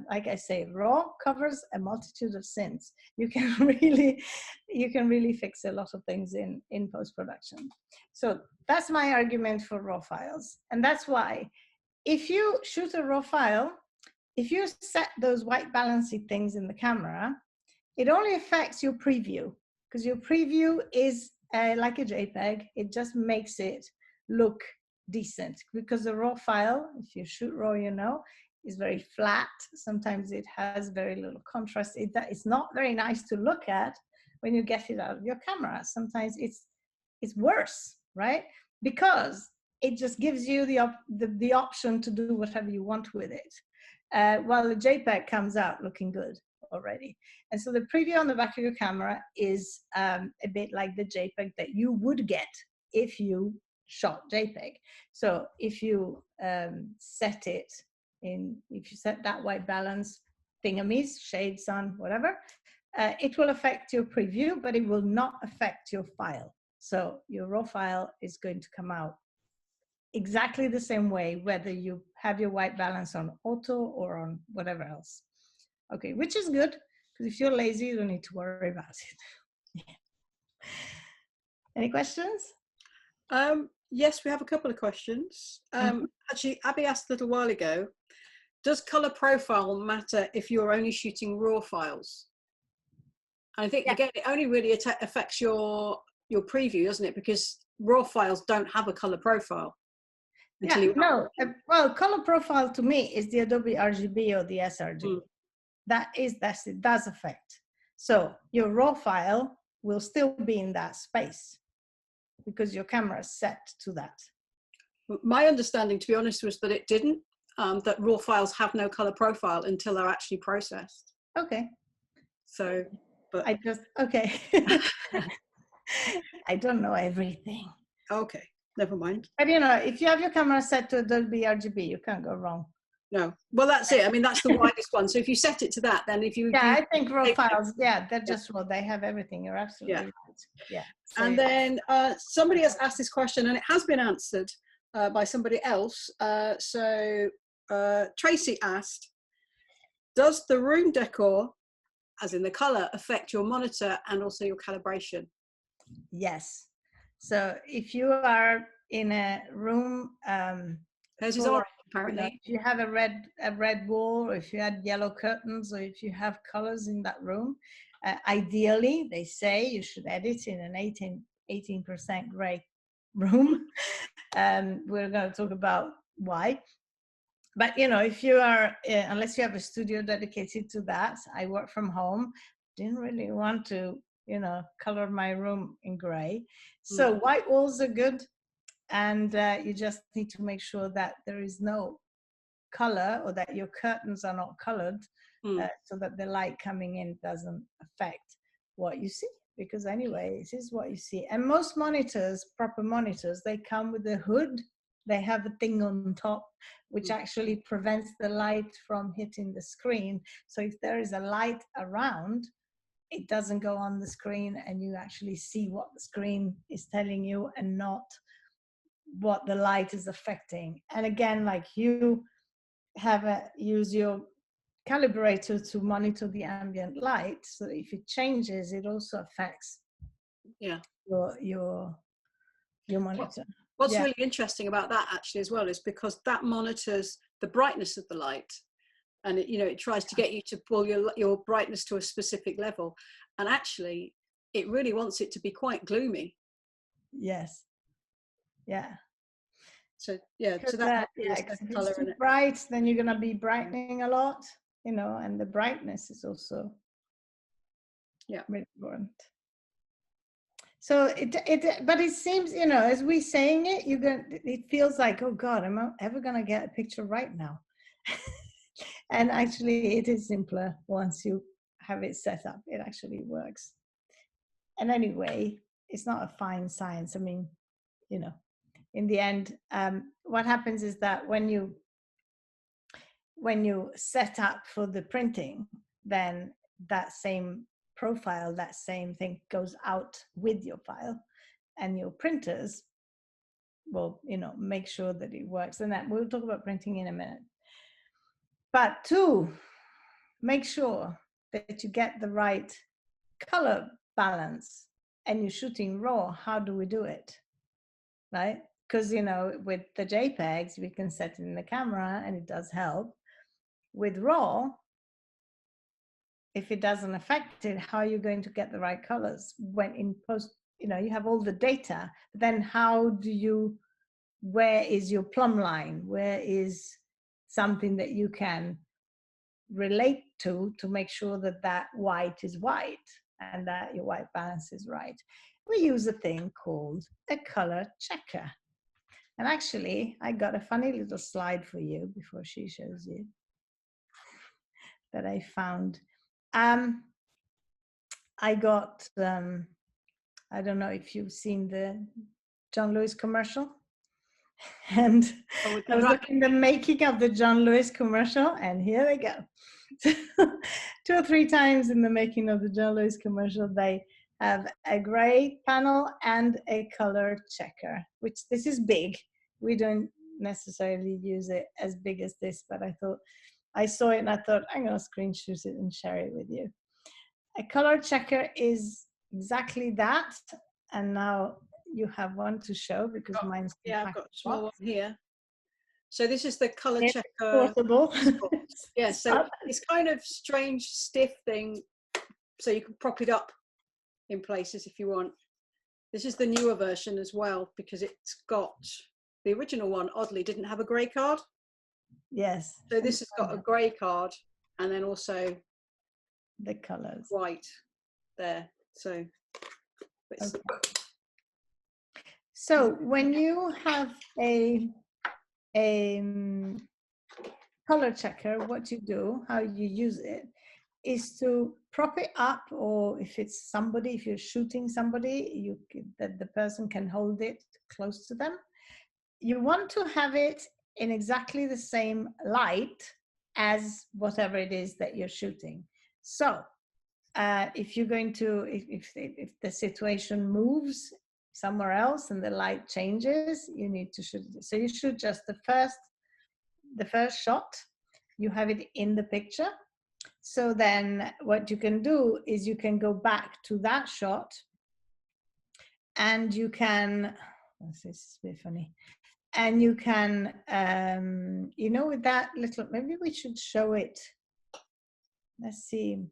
Like I say, RAW covers a multitude of sins. You can really fix a lot of things in post-production. So that's my argument for RAW files. And that's why if you shoot a RAW file, if you set those white balancing things in the camera, it only affects your preview, because your preview is like a JPEG. It just makes it look decent, because the RAW file, if you shoot RAW, you know, is very flat. Sometimes it has very little contrast. It's not very nice to look at when you get it out of your camera. Sometimes it's worse, right? Because it just gives you the option to do whatever you want with it. While the JPEG comes out looking good already. And so the preview on the back of your camera is a bit like the JPEG that you would get if you shot JPEG. So if you set it if you set that white balance thingamies, shades on, whatever, it will affect your preview, but it will not affect your file. So your raw file is going to come out exactly the same way, whether you have your white balance on auto or on whatever else. Okay, which is good, because if you're lazy, you don't need to worry about it. Any questions? Yes, we have a couple of questions. Actually, Abby asked a little while ago, does color profile matter if you're only shooting raw files? And I think, again, it only really affects your preview, doesn't it? Because raw files don't have a color profile. Well, color profile to me is the Adobe RGB or the sRGB. It does affect. So your raw file will still be in that space because your camera is set to that. My understanding, to be honest, was that it didn't, that raw files have no color profile until they're actually processed. Okay. So, but okay. I don't know everything. Okay, never mind. But you know, if you have your camera set to Adobe RGB, you can't go wrong. No, well, that's it. I mean, that's the widest one. So if you set it to that, then if you I think raw files, they're just raw. They have everything. You're absolutely right. Yeah. So, and then somebody has asked this question, and it has been answered by somebody else. Tracy asked, does the room decor, as in the color, affect your monitor and also your calibration? Yes. So if you are in a room, hers is orange, apparently. If you have a red wall, or if you had yellow curtains, or if you have colors in that room, ideally, they say you should edit in an 18% gray room. We're going to talk about why. But you know, if you are, unless you have a studio dedicated to that, I work from home, didn't really want to, you know, color my room in gray. So white walls are good, and you just need to make sure that there is no color, or that your curtains are not colored, so that the light coming in doesn't affect what you see. Because anyway, this is what you see. And most monitors, proper monitors, they come with a hood. They have a thing on top which actually prevents the light from hitting the screen. So if there is a light around, it doesn't go on the screen, and you actually see what the screen is telling you and not what the light is affecting. And again, like, you use your calibrator to monitor the ambient light, so if it changes, it also affects your monitor. What's really interesting about that, actually, as well, is because that monitors the brightness of the light, and it tries to get you to pull your brightness to a specific level, and actually it really wants it to be quite gloomy. Yes. Yeah. So so that if it's too bright, then you're gonna be brightening a lot, and the brightness is also really important. So but it seems, as we saying it, it feels like, oh God, am I ever gonna get a picture right now? And actually, it is simpler once you have it set up. It actually works. And anyway, it's not a fine science. I mean, in the end, what happens is that when you set up for the printing, then that same profile, that same thing goes out with your file, and your printers will, make sure that it works. And that we'll talk about printing in a minute. But to make sure that you get the right color balance and you're shooting raw, how do we do it? Right? Because, with the JPEGs, we can set it in the camera and it does help. With RAW, if it doesn't affect it, how are you going to get the right colors? When in post, you have all the data, but then where is your plumb line? Where is something that you can relate to make sure that that white is white and that your white balance is right? We use a thing called a color checker. And actually, I got a funny little slide for you before she shows you that I found. I got, I don't know if you've seen the John Lewis commercial. And Oh, I was looking at the making of the John Lewis commercial, and here they go. 2 or 3 times in the making of the John Lewis commercial, they have a gray panel and a color checker, which this is big. We don't necessarily use it as big as this, but I thought, I saw it and I thought, I'm going to screenshot it and share it with you. A color checker is exactly that. And now you have one to show because mine's yeah, I've got a small one here. So this is the color it's checker. portable. Yeah, so it's kind of strange, stiff thing. So you can prop it up in places if you want. This is the newer version as well, because it's got, the original one oddly didn't have a grey card. Yes. So this has got a grey card and then also the colors white there. So okay. So when you have a color checker, what you do, how you use it, is to prop it up, or if it's somebody, if you're shooting somebody, that the person can hold it close to them. You want to have it in exactly the same light as whatever it is that you're shooting. So if you're going to, if the situation moves somewhere else and the light changes, you need to shoot it. So you shoot just the first shot, you have it in the picture. So then what you can do is you can go back to that shot and you can, this is a bit funny, and you can, you know, with that little, maybe we should show it. Let's see.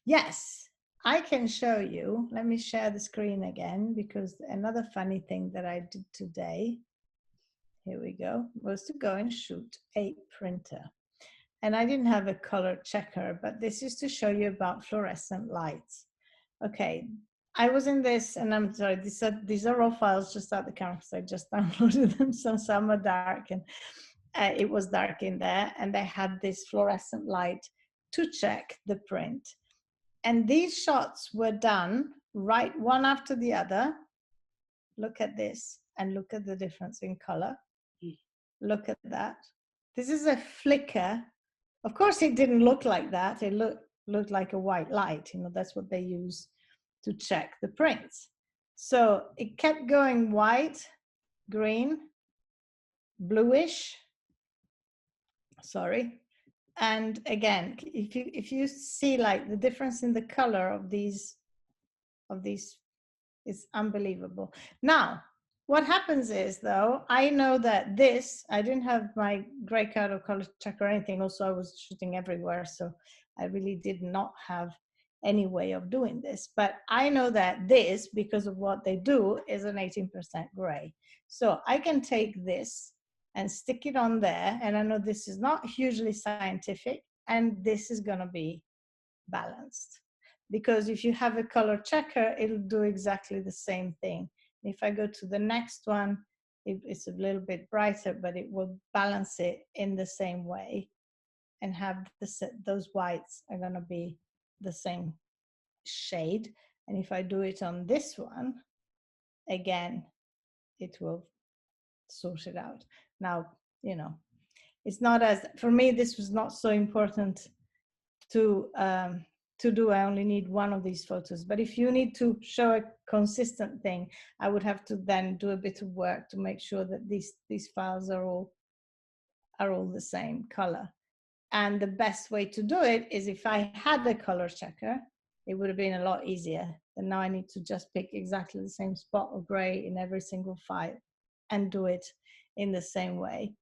Yes, I can show you. Let me share the screen again, because another funny thing that I did today, here we go, was to go and shoot a printer. And I didn't have a color checker, but this is to show you about fluorescent lights. Okay, I was in this, and I'm sorry, these are raw files just out the camera because I just downloaded them, so some are dark, and it was dark in there, and they had this fluorescent light to check the print. And these shots were done right one after the other. Look at this, and look at the difference in color. Look at that. This is a flicker. Of course, it didn't look like that. It looked like a white light. You know, that's what they use to check the prints. So it kept going white, green, bluish. Sorry. And again, if you see like the difference in the color of these is unbelievable. Now, what happens is, though, I know that this, I didn't have my gray card or color check or anything. Also, I was shooting everywhere, so I really did not have any way of doing this. But I know that this, because of what they do, is an 18% gray. So I can take this and stick it on there, and I know this is not hugely scientific, and this is going to be balanced. Because if you have a color checker, it'll do exactly the same thing. If I go to the next one, it's a little bit brighter, but it will balance it in the same way and have those whites are going to be the same shade. And if I do it on this one, again, it will sort it out. Now, you know, it's not as, for me, this was not so important to do. I only need one of these photos, but if you need to show a consistent thing, I would have to then do a bit of work to make sure that these files are all the same color. And the best way to do it is, if I had a color checker, it would have been a lot easier. And now I need to just pick exactly the same spot of gray in every single file and do it in the same way.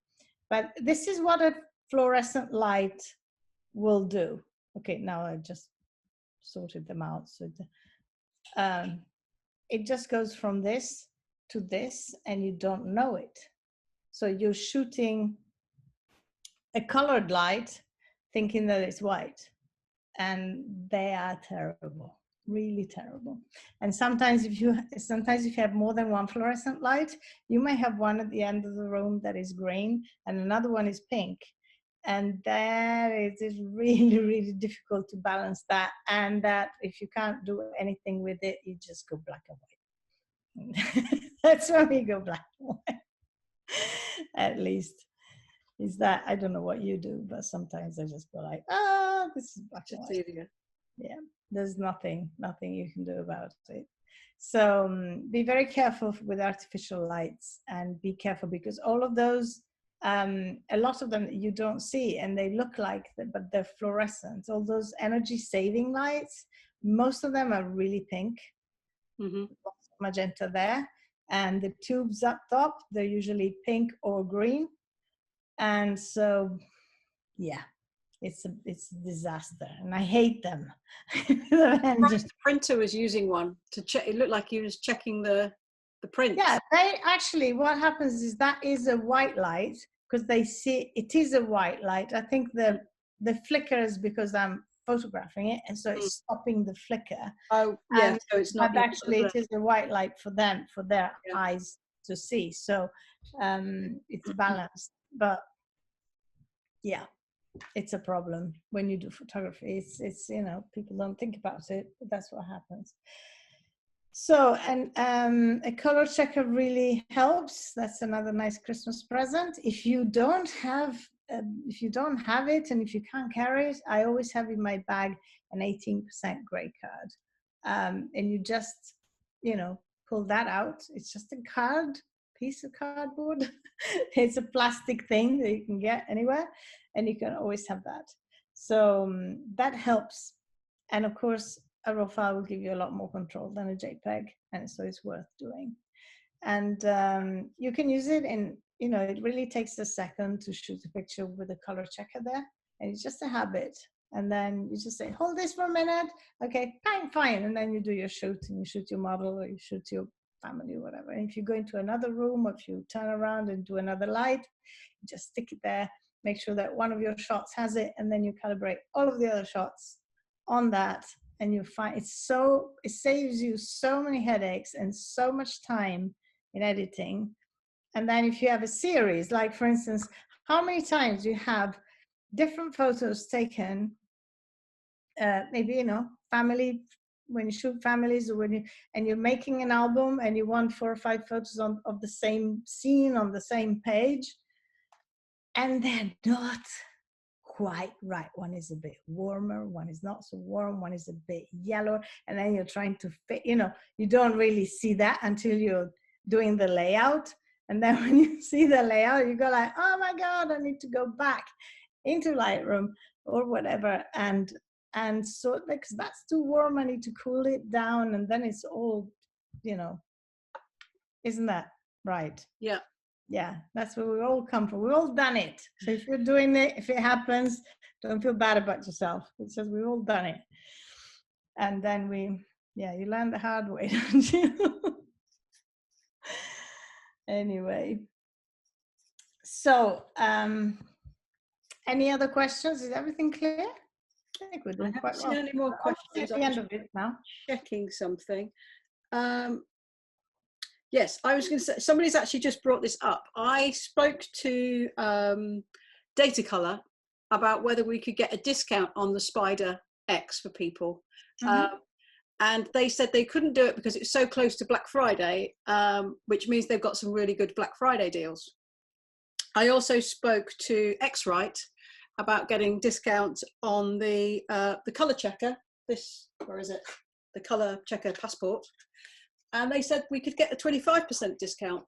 But this is what a fluorescent light will do. Okay, now I just sorted them out. So it just goes from this to this, and you don't know it. So you're shooting a colored light thinking that it's white, and they are terrible, really terrible. And sometimes if you have more than one fluorescent light, you may have one at the end of the room that is green and another one is pink. And that is really, really difficult to balance that. And that if you can't do anything with it, you just go black and white. That's when we go black and white. At least is that, I don't know what you do, but sometimes I just go like, ah, this is black and Just white. easier. Yeah, there's nothing you can do about it. So be very careful with artificial lights, and be careful because all of those, a lot of them you don't see and they look like, but they're fluorescent. All those energy saving lights, most of them are really pink, magenta there, and the tubes up top, they're usually pink or green. And so, yeah, it's a disaster, and I hate them. The printer was using one to check. It looked like he was checking the print. Yeah, they actually, what happens is that is a white light, because they see it is a white light. I think the flicker is because I'm photographing it, and so it's stopping the flicker. Oh, yeah. So it's not. But actually, it is a white light for them, for their eyes to see. So it's balanced, but yeah, it's a problem when you do photography. It's you know, people don't think about it, but that's what happens. So, and a color checker really helps. That's another nice Christmas present. If you don't have it, and if you can't carry it, I always have in my bag an 18% gray card, and you just, you know, pull that out. It's just a piece of cardboard. It's a plastic thing that you can get anywhere, and you can always have that. So that helps. And of course, a raw file will give you a lot more control than a JPEG, and so it's worth doing. And you can use it in, you know, it really takes a second to shoot a picture with a color checker there, and it's just a habit. And then you just say, hold this for a minute, okay, fine, and then you do your shoot, and you shoot your model, or you shoot your family, or whatever. And if you go into another room, or if you turn around and do another light, just stick it there, make sure that one of your shots has it, and then you calibrate all of the other shots on that. And you find it saves you so many headaches and so much time in editing. And then if you have a series, like for instance, how many times you have different photos taken, maybe, you know, family, when you shoot families, or and you're making an album and you want 4 or 5 photos of the same scene on the same page, and they're not quite right. One is a bit warmer, one is not so warm, one is a bit yellow, and then you're trying to fit, you know, you don't really see that until you're doing the layout. And then when you see the layout, you go like, oh my God, I need to go back into Lightroom or whatever, and so, because that's too warm, I need to cool it down, and then it's all, you know, isn't that right? Yeah. Yeah, that's where we all come from. We've all done it. So if you're doing it, if it happens, don't feel bad about yourself. It's just we've all done it. And then you learn the hard way, don't you? Anyway. So, any other questions? Is everything clear? I think we're doing quite well. I haven't seen any more questions. At the end of it now. Checking something. Yes, I was going to say, somebody's actually just brought this up. I spoke to Datacolor about whether we could get a discount on the Spider X for people. And they said they couldn't do it because it's so close to Black Friday, which means they've got some really good Black Friday deals. I also spoke to X-Rite about getting discounts on the color checker. Where is it? The color checker passport. And they said we could get a 25% discount.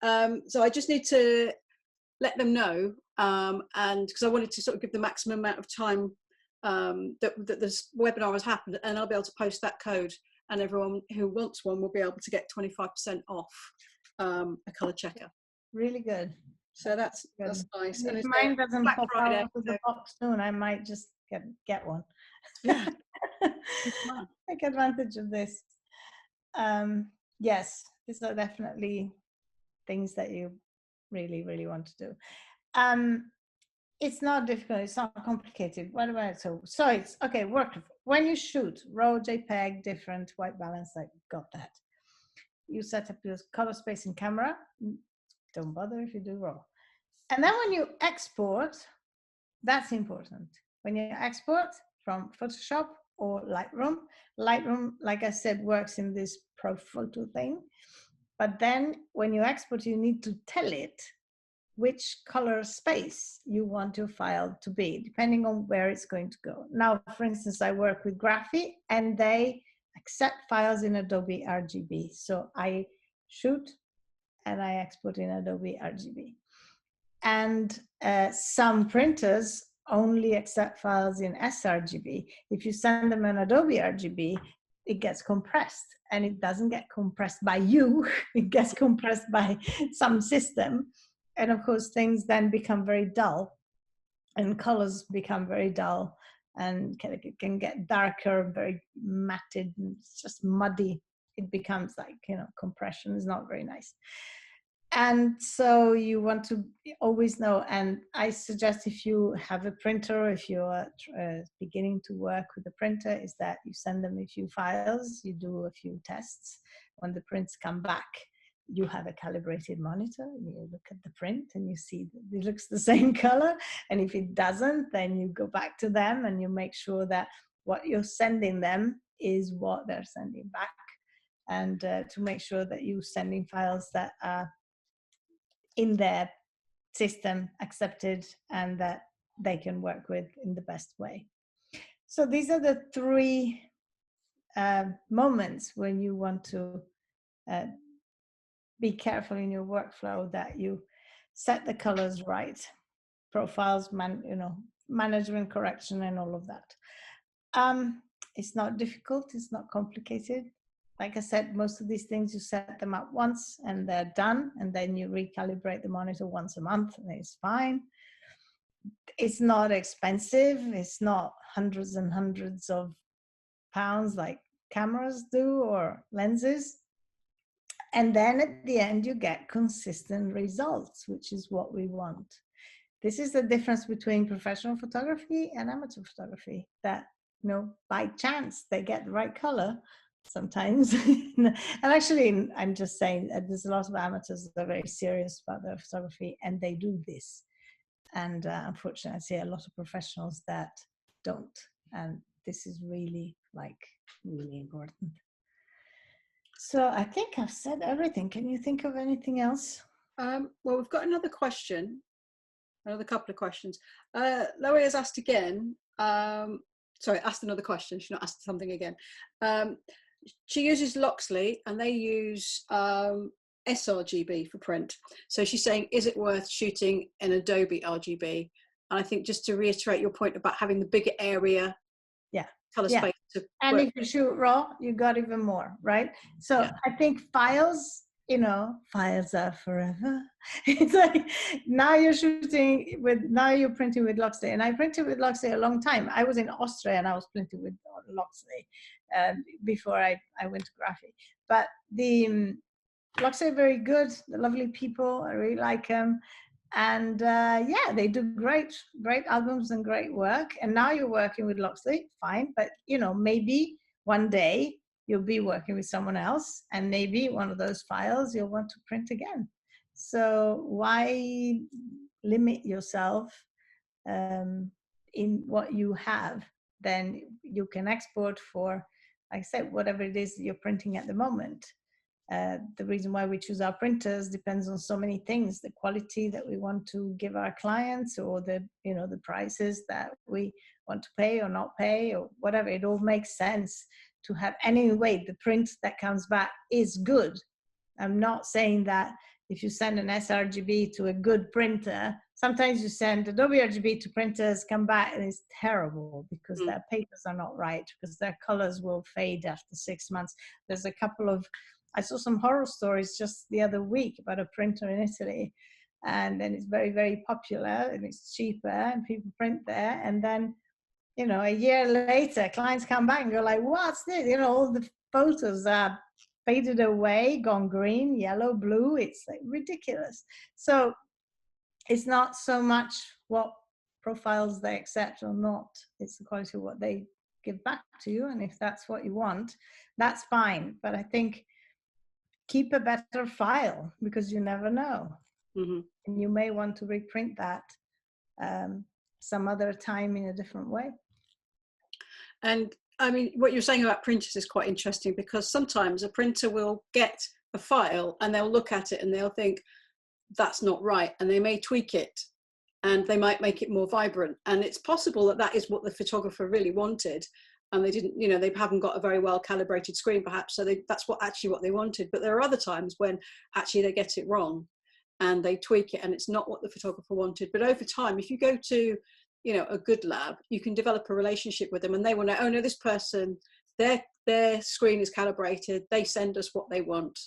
So I just need to let them know, and because I wanted to sort of give the maximum amount of time that this webinar has happened, and I'll be able to post that code, and everyone who wants one will be able to get 25% off a color checker. Really good. So that's nice. And if mine doesn't pop out of the box soon, I might just get one. Yeah. Take advantage of this. Yes, these are definitely things that you really, really want to do. It's not difficult, it's not complicated. What about it? So it's okay, when you shoot raw, JPEG, different, white balance, I got that. You set up your color space in camera, don't bother if you do raw. And then when you export, that's important. When you export from Photoshop or Lightroom, like I said, works in this Pro Photo thing. But then when you export, you need to tell it which color space you want your file to be, depending on where it's going to go. Now, for instance, I work with Graphy and they accept files in Adobe RGB. So I shoot and I export in Adobe RGB. And some printers only accept files in sRGB. If you send them an Adobe RGB, it gets compressed, and it doesn't get compressed by you, it gets compressed by some system. And of course, things then become very dull, and colors become very dull, and it can get darker, very matted, and it's just muddy. It becomes like, compression is not very nice. And so you want to always know, and I suggest if you have a printer, if you're beginning to work with a printer, is that you send them a few files, you do a few tests. When the prints come back, you have a calibrated monitor, and you look at the print and you see that it looks the same color. And if it doesn't, then you go back to them and you make sure that what you're sending them is what they're sending back. And to make sure that you're sending files that are in their system accepted and that they can work with in the best way. So these are the three moments when you want to be careful in your workflow that you set the colors right, profiles, management, correction, and all of that. It's not difficult, it's not complicated. Like I said, most of these things, you set them up once and they're done, and then you recalibrate the monitor once a month and it's fine. It's not expensive. It's not hundreds and hundreds of pounds like cameras do or lenses. And then at the end, you get consistent results, which is what we want. This is the difference between professional photography and amateur photography, that, by chance, they get the right color sometimes. And actually, I'm just saying that there's a lot of amateurs that are very serious about their photography and they do this. And unfortunately, I see a lot of professionals that don't. And this is really, really important. So I think I've said everything. Can you think of anything else? Well, we've got another question, another couple of questions. Loie has asked again. Asked another question. She's not asked something again. She uses Loxley and they use sRGB for print. So she's saying, is it worth shooting in Adobe RGB? And I think just to reiterate your point about having the bigger area, color space. And if you shoot RAW, you got even more, right? So I think files, files are forever. It's like now you're printing with Loxley, and I printed with Loxley a long time. I was in Austria and I was printing with Loxley before I went to Graphy. But the Loxley are very good, they're lovely people, I really like them. And they do great albums and great work. And now you're working with Loxley, fine, but maybe one day you'll be working with someone else, and maybe one of those files you'll want to print again. So why limit yourself in what you have? Then you can export for, like I said, whatever it is that you're printing at the moment. The reason why we choose our printers depends on so many things: the quality that we want to give our clients, or the prices that we want to pay or not pay, or whatever. It all makes sense to have. Anyway, the print that comes back is good. I'm not saying that if you send an sRGB to a good printer, sometimes you send Adobe RGB to printers, come back and it's terrible because their papers are not right, because their colors will fade after 6 months. There's a couple of, I saw some horror stories just the other week about a printer in Italy, and then it's very, very popular and it's cheaper and people print there. And then, a year later, clients come back and go like, what's this? All the photos are faded away, gone green, yellow, blue. It's like ridiculous. So it's not so much what profiles they accept or not. It's the quality of what they give back to you. And if that's what you want, that's fine. But I think keep a better file, because you never know. Mm-hmm. And you may want to reprint that some other time in a different way. And I mean, what you're saying about printers is quite interesting, because sometimes a printer will get a file and they'll look at it and they'll think that's not right, and they may tweak it and they might make it more vibrant, and it's possible that that is what the photographer really wanted, and they didn't, you know, they haven't got a very well calibrated screen perhaps, so that's what they wanted. But there are other times when actually they get it wrong and they tweak it and it's not what the photographer wanted. But over time, if you go to, you know, a good lab, you can develop a relationship with them, and they will know, oh no, this person, their screen is calibrated, they send us what they want.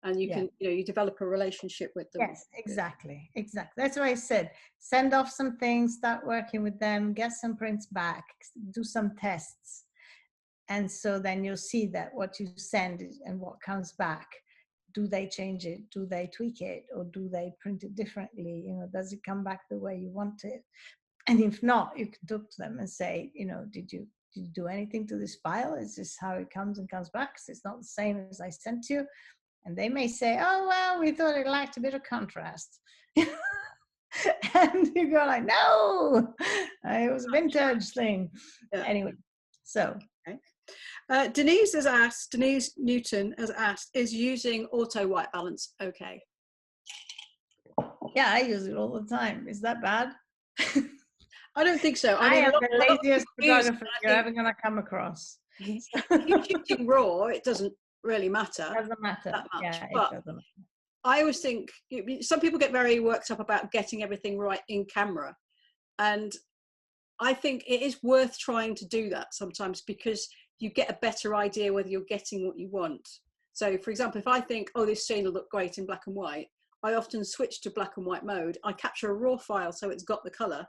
And you can, you know, you develop a relationship with them. Yes, exactly. That's why I said, send off some things, start working with them, get some prints back, do some tests. And so then you'll see that what you send and what comes back, do they change it? Do they tweak it? Or do they print it differently? You know, does it come back the way you want it? And if not, you can talk to them and say, you know, did you do anything to this file? Is this how it comes back? 'Cause it's not the same as I sent you. And they may say, oh, well, we thought it lacked a bit of contrast. And you go like, no, it was a vintage thing. Yeah. Anyway, so. Okay. Denise Newton has asked, is using auto white balance okay? Yeah, I use it all the time. Is that bad? I don't think so. I am the laziest photographer you're ever going to come across. If you're shooting raw, it doesn't really matter. It doesn't matter that much. Yeah, but it doesn't matter. I always think, some people get very worked up about getting everything right in camera, and I think it is worth trying to do that sometimes, because you get a better idea whether you're getting what you want. So for example, if I think, oh, this scene will look great in black and white, I often switch to black and white mode. I capture a raw file so it's got the color,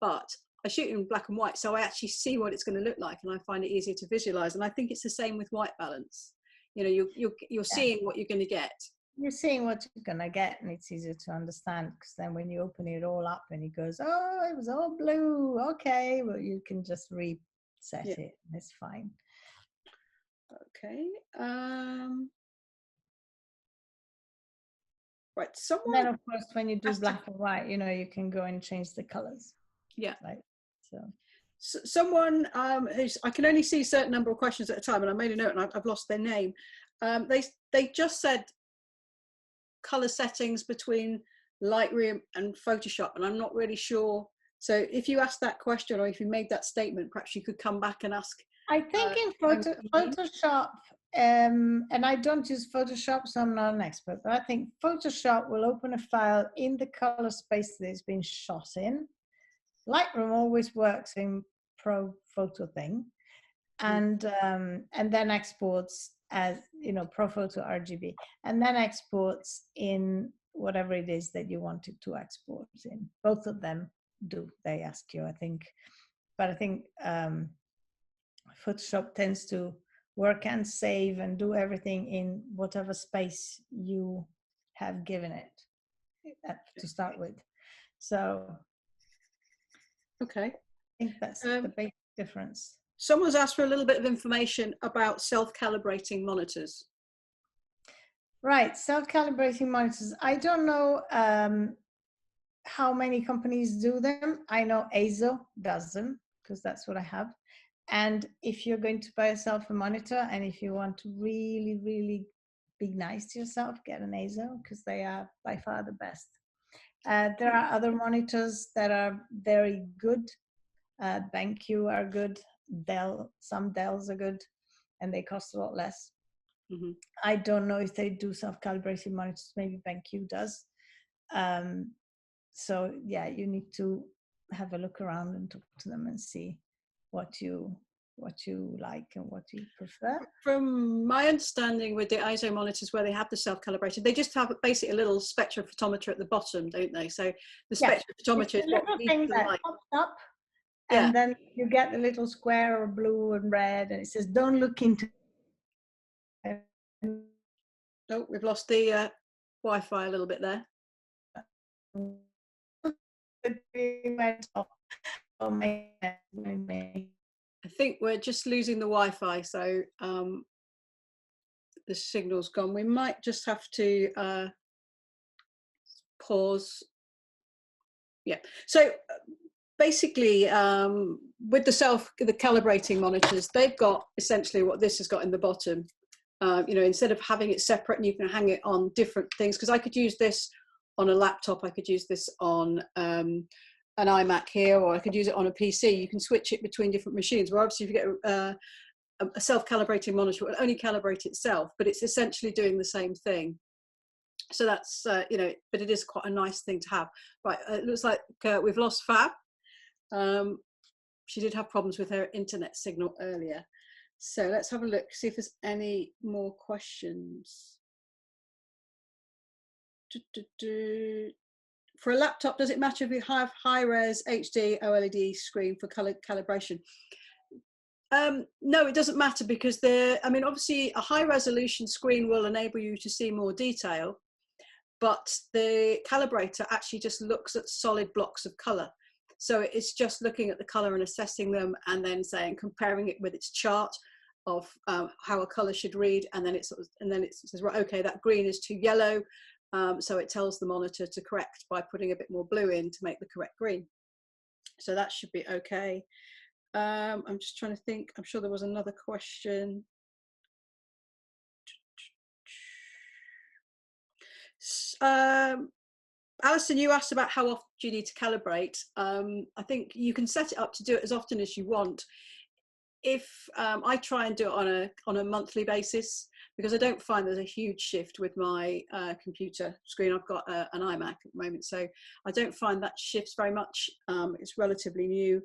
but I shoot in black and white so I actually see what it's going to look like, and I find it easier to visualize. And I think it's the same with white balance. You know, you're seeing what you're going to get. You're seeing what you're going to get, and it's easier to understand, because then when you open it all up and it goes, oh, it was all blue. Okay, well, you can just reset it. It's fine. Okay. Right. Someone. And then, of course, when you do black and white, you know, you can go and change the colors. Yeah. Right. So someone who's, I can only see a certain number of questions at a time, and I made a note and I've lost their name. They just said color settings between Lightroom and Photoshop, and I'm not really sure. So if you asked that question, or if you made that statement, perhaps you could come back and ask. I think in Photoshop, and I don't use Photoshop, so I'm not an expert, but I think Photoshop will open a file in the color space that it's been shot in. Lightroom always works in Pro Photo thing, and then exports as, you know, Pro Photo RGB, and then exports in whatever it is that you want it to export in. Both of them do, they ask you, I think. But I think Photoshop tends to work and save and do everything in whatever space you have given it to start with. So okay, I think that's the big difference. Someone's asked for a little bit of information about self-calibrating monitors. Right, self-calibrating monitors. I don't know how many companies do them. I know ASO does them, because that's what I have. And if you're going to buy yourself a monitor, and if you want to really, really be nice to yourself, get an ASO, because they are by far the best. There are other monitors that are very good. BenQ are good. Some Dells are good, and they cost a lot less. Mm-hmm. I don't know if they do self-calibrated monitors. Maybe BenQ does. So yeah, you need to have a look around and talk to them and see what you like and what you prefer. From my understanding with the ISO monitors where they have the self-calibrated, they just have basically a little spectrophotometer at the bottom, don't they? So the spectrophotometer is what thing that pops up, and then you get the little square of blue and red, and it says, don't look into. Oh, we've lost the Wi-Fi a little bit there. I think we're just losing the Wi-Fi, so the signal's gone. We might just have to pause. Yeah. So basically, with the calibrating monitors, they've got essentially what this has got in the bottom, You know, instead of having it separate and you can hang it on different things, because I could use this on a laptop, I could use this on an iMac here, or I could use it on a PC. You can switch it between different machines, where obviously if you get a self-calibrating monitor, it will only calibrate itself, but it's essentially doing the same thing. So that's, you know, but it is quite a nice thing to have. Right, it looks like we've lost Fab. She did have problems with her internet signal earlier. So let's have a look, see if there's any more questions. For a laptop, does it matter if you have high-res HD OLED screen for color calibration? No, it doesn't matter, because I mean, obviously a high-resolution screen will enable you to see more detail, but the calibrator actually just looks at solid blocks of color. So it's just looking at the color and assessing them, and then comparing it with its chart of how a color should read, and then it says, right, okay, that green is too yellow, so it tells the monitor to correct by putting a bit more blue in to make the correct green. So that should be okay. I'm just trying to think. I'm sure there was another question. Alison, you asked about how often do you need to calibrate. I think you can set it up to do it as often as you want. If I try and do it on a monthly basis, because I don't find there's a huge shift with my computer screen. I've got an iMac at the moment, so I don't find that shifts very much. It's relatively new,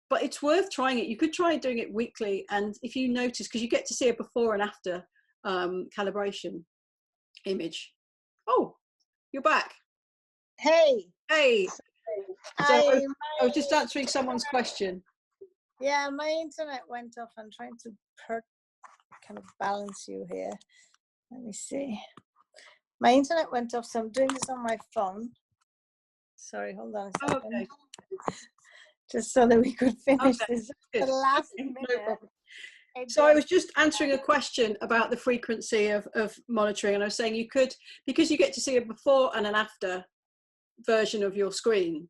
but it's worth trying it. You could try doing it weekly, and if you notice, because you get to see a before and after calibration image. Oh, you're back. Hey. Hey. So I was just answering someone's question. Yeah, my internet went off. I'm trying to kind of balance you here. Let me see. My internet went off, so I'm doing this on my phone. Sorry, hold on a second. Okay. Just so that we could finish this at the last minute. No problem. So I was just answering a question about the frequency of monitoring, and I was saying you could, because you get to see a before and an after version of your screen,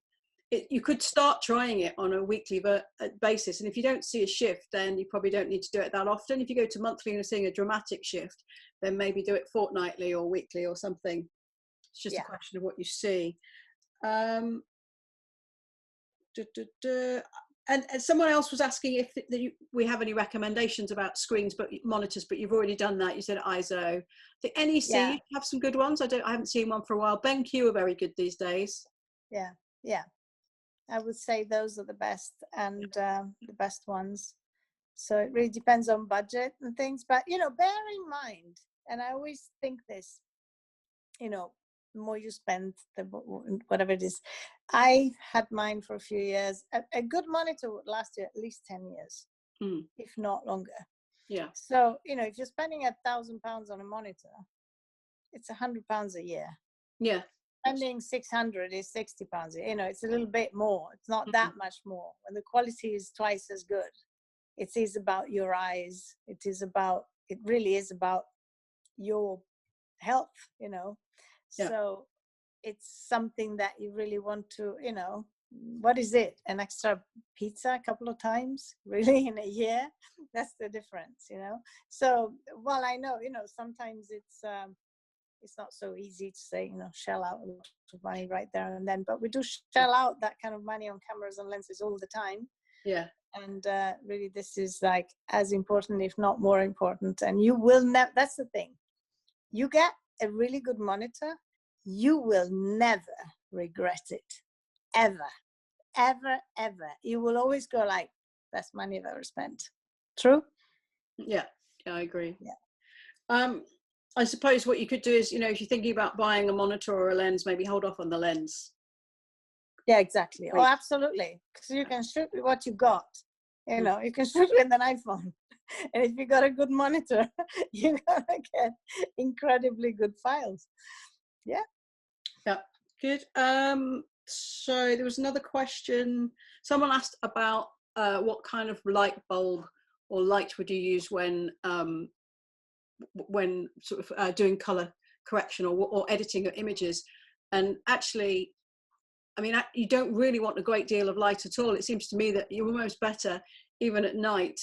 you could start trying it on a weekly basis, and if you don't see a shift, then you probably don't need to do it that often. If you go to monthly and you're seeing a dramatic shift, then maybe do it fortnightly or weekly or something. It's just a question of what you see. And someone else was asking if we have any recommendations about screens, monitors, but you've already done that. You said ISO. The NEC have some good ones. I haven't seen one for a while. BenQ are very good these days. Yeah. I would say those are the best and the best ones. So it really depends on budget and things. But, you know, bear in mind, and I always think this, you know, the more you spend, whatever it is. I had mine for a few years. A good monitor would last you at least 10 years, if not longer. Yeah. So, you know, if you're spending £1,000 on a monitor, it's £100 a year. Yeah. Spending 600 is £60. You know, it's a little bit more. It's not that much more. When the quality is twice as good, it is about your eyes. It really is about your health, you know. Yeah. So it's something that you really want to, you know, what is it? An extra pizza a couple of times, really, in a year? That's the difference, you know. So, well, I know, you know, sometimes it's not so easy to say, you know, shell out a lot of money right there and then, but we do shell out that kind of money on cameras and lenses all the time. Yeah. And really, this is like as important, if not more important. And you will never, that's the thing. You get a really good monitor, you will never regret it. Ever, ever, ever. You will always go like, best money I've ever spent. True? Yeah, I agree. Yeah. I suppose what you could do is, you know, if you're thinking about buying a monitor or a lens, maybe hold off on the lens. Yeah, exactly. Oh, absolutely. Because you can shoot with what you got. You know, you can shoot with an iPhone. And if you got a good monitor, you're going to get incredibly good files. Yeah. Yeah, good. So there was another question. Someone asked about what kind of light bulb or light would you use when sort of doing color correction or editing your images. And actually, I mean, you don't really want a great deal of light at all. It seems to me that you're almost better even at night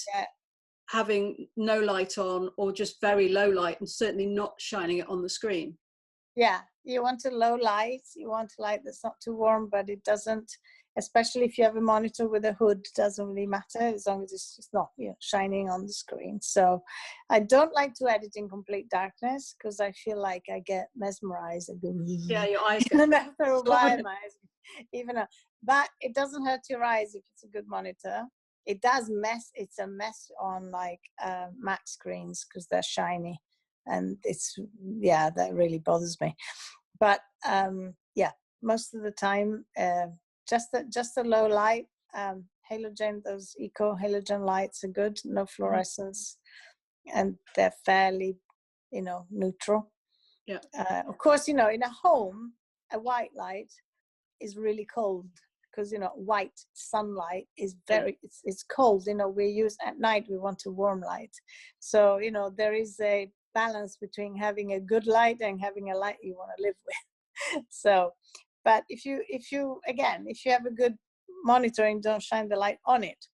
having no light on or just very low light, and certainly not shining it on the screen. Yeah, you want a low light. You want a light that's not too warm, but it doesn't, especially if you have a monitor with a hood, doesn't really matter as long as it's just not, you know, shining on the screen. So I don't like to edit in complete darkness because I feel like I get mesmerized and go, Yeah, your eyes get and after a while, my eyes, even though, but it doesn't hurt your eyes if it's a good monitor. It does mess. It's a mess on like Mac screens because they're shiny. And it's, yeah, that really bothers me. But yeah, most of the time, just a low light, halogen, those eco halogen lights are good, no fluorescence, and they're fairly, you know, neutral. Yeah. Of course, you know, in a home, a white light is really cold because, you know, white sunlight is very, it's cold. You know, we use at night, we want a warm light. So, you know, there is a balance between having a good light and having a light you want to live with. So, but if you again, if you have a good monitor and don't shine the light on it,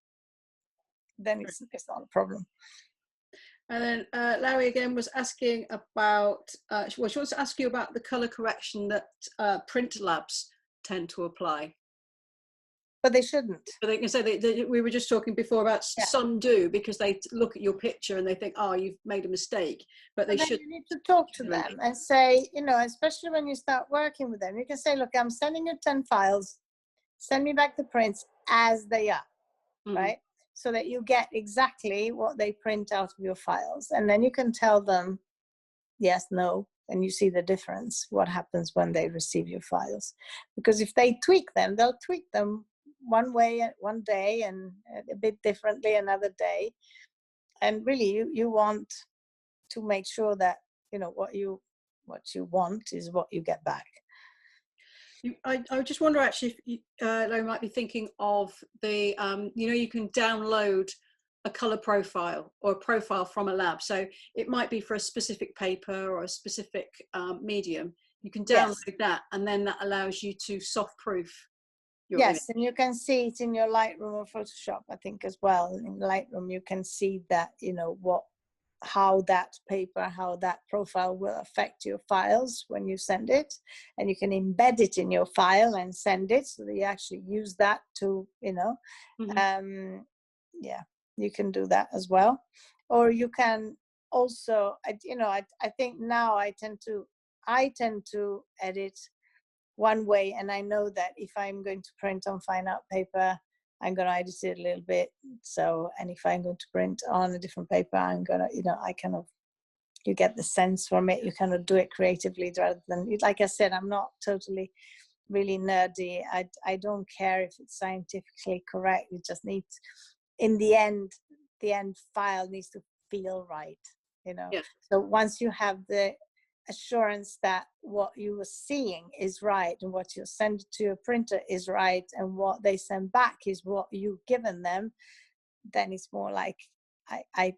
then it's not a problem. And then Larry again was asking about, well, she wants to ask you about the color correction that print labs tend to apply. But they shouldn't. But they can say we were just talking before about some do, because they look at your picture and they think, oh, you've made a mistake. But they should. You need to talk to them and say, you know, especially when you start working with them, you can say, look, I'm sending you 10 files. Send me back the prints as they are, right? So that you get exactly what they print out of your files. And then you can tell them yes, no, and you see the difference, what happens when they receive your files. Because if they tweak them, they'll tweak them one way one day and a bit differently another day. And really you want to make sure that, you know, what you want is what you get back. I just wonder actually if Larry might be thinking of the, you know, you can download a color profile or a profile from a lab. So it might be for a specific paper or a specific medium. You can download that, and then that allows you to soft proof your image. And you can see it in your Lightroom or Photoshop, I think, as well. In Lightroom, you can see that, you know, how that paper, how that profile will affect your files when you send it, and you can embed it in your file and send it so that you actually use that to, you know, yeah, you can do that as well. Or you can also, you know, I think now I tend to edit one way, and I know that if I'm going to print on fine art paper, I'm going to edit it a little bit. So, and if I'm going to print on a different paper, I'm going to, you know, you get the sense from it. You kind of do it creatively rather than, like I said, I'm not totally really nerdy. I don't care if it's scientifically correct. You just need, in the end file needs to feel right, you know. So once you have the assurance that what you were seeing is right and what you send to your printer is right and what they send back is what you've given them, then it's more like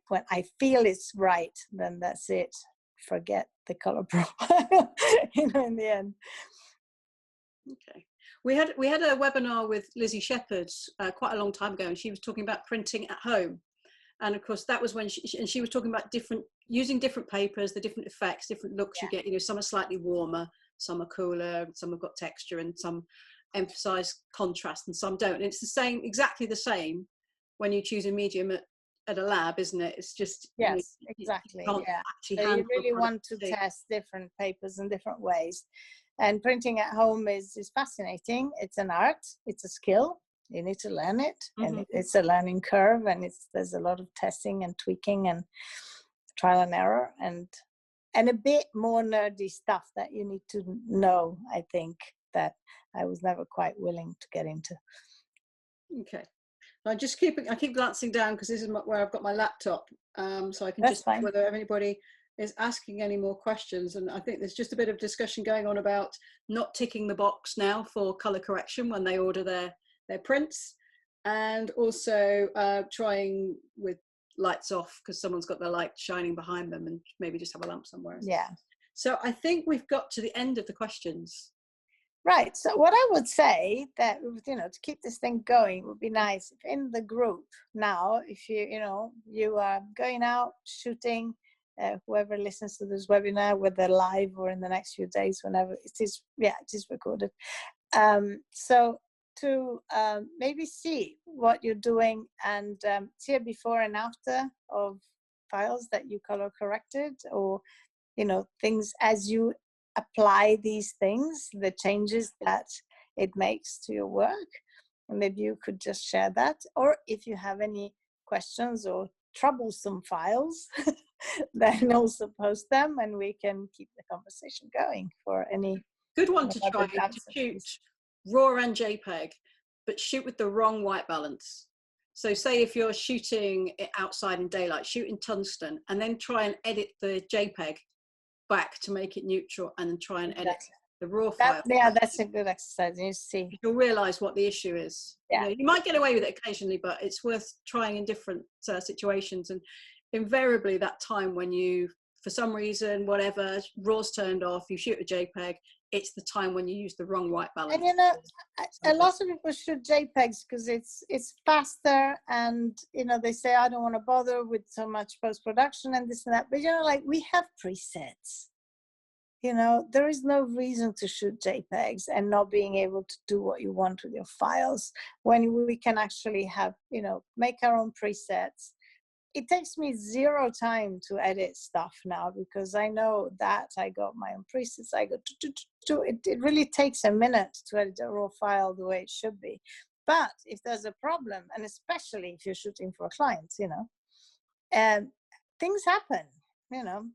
when I feel it's right, then that's it. Forget the color profile, you know, in the end. Okay. We had a webinar with Lizzie Shepherd quite a long time ago, and she was talking about printing at home. And of course, that was when she was talking about using different papers, the different effects, different looks you get. You know, some are slightly warmer, some are cooler, some have got texture, and some emphasize contrast, and some don't. And it's the same, exactly the same, when you choose a medium at a lab, isn't it? It's just exactly. You so you really want to test different papers in different ways. And printing at home is fascinating. It's an art. It's a skill. You need to learn it, and it's a learning curve, and there's a lot of testing and tweaking and trial and error, and a bit more nerdy stuff that you need to know, I think, that I was never quite willing to get into. Okay. I keep glancing down because this is where I've got my laptop, so I can just see whether anybody is asking any more questions. And I think there's just a bit of discussion going on about not ticking the box now for color correction when they order their prints, and also trying with lights off because someone's got their light shining behind them, and maybe just have a lamp somewhere. Yeah. So I think we've got to the end of the questions. Right. So what I would say that, to keep this thing going would be nice if in the group now, if you are going out shooting, whoever listens to this webinar, whether live or in the next few days, whenever it is, it is recorded. So to maybe see what you're doing and see a before and after of files that you color corrected, or things as you apply these things, the changes that it makes to your work. And maybe you could just share that, or if you have any questions or troublesome files then also post them and we can keep the conversation going for any good one to try to shoot raw and JPEG, but shoot with the wrong white balance. So say if you're shooting it outside in daylight, shoot in tungsten and then try and edit the JPEG back to make it neutral, and then try and edit the raw file. That's a good exercise. You see, you'll realize what the issue is. You might get away with it occasionally, but it's worth trying in different situations. And invariably that time when you, for some reason, whatever, raw's turned off, you shoot a JPEG, it's the time when you use the wrong white balance. And a lot of people shoot JPEGs because it's faster, and they say, I don't want to bother with so much post-production and this and that, but like we have presets. There is no reason to shoot JPEGs and not being able to do what you want with your files when we can actually have, make our own presets. It takes me 0 time to edit stuff now because I know that I got my own presets. I go it really takes a minute to edit a raw file the way it should be. But if there's a problem, and especially if you're shooting for a client, and things happen.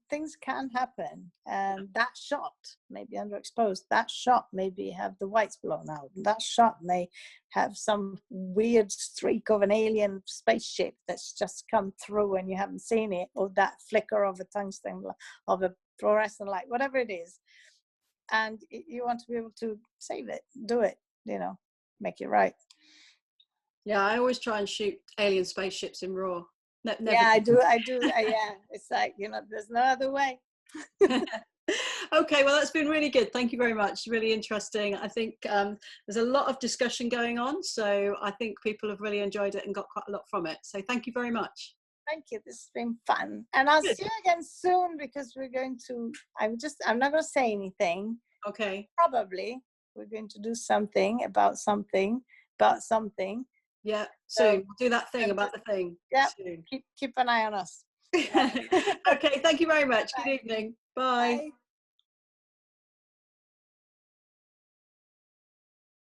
Things can happen, and that shot may be underexposed. That shot maybe have the whites blown out. That shot may have some weird streak of an alien spaceship that's just come through and you haven't seen it, or that flicker of a tungsten, of a fluorescent light, whatever it is. And you want to be able to save it, do it, make it right. Yeah, I always try and shoot alien spaceships in RAW. Never. Yeah, I do. Yeah, it's like, there's no other way. Okay, well, that's been really good. Thank you very much. Really interesting. I think there's a lot of discussion going on, so I think people have really enjoyed it and got quite a lot from it. So thank you very much. Thank you. This has been fun. And I'll see you again soon, because we're going to, I'm not going to say anything. Okay. Probably we're going to do something about something. Yeah, soon. We'll do that thing about the thing. Yeah, soon. keep an eye on us. Okay, thank you very much. Good evening. Bye. Bye.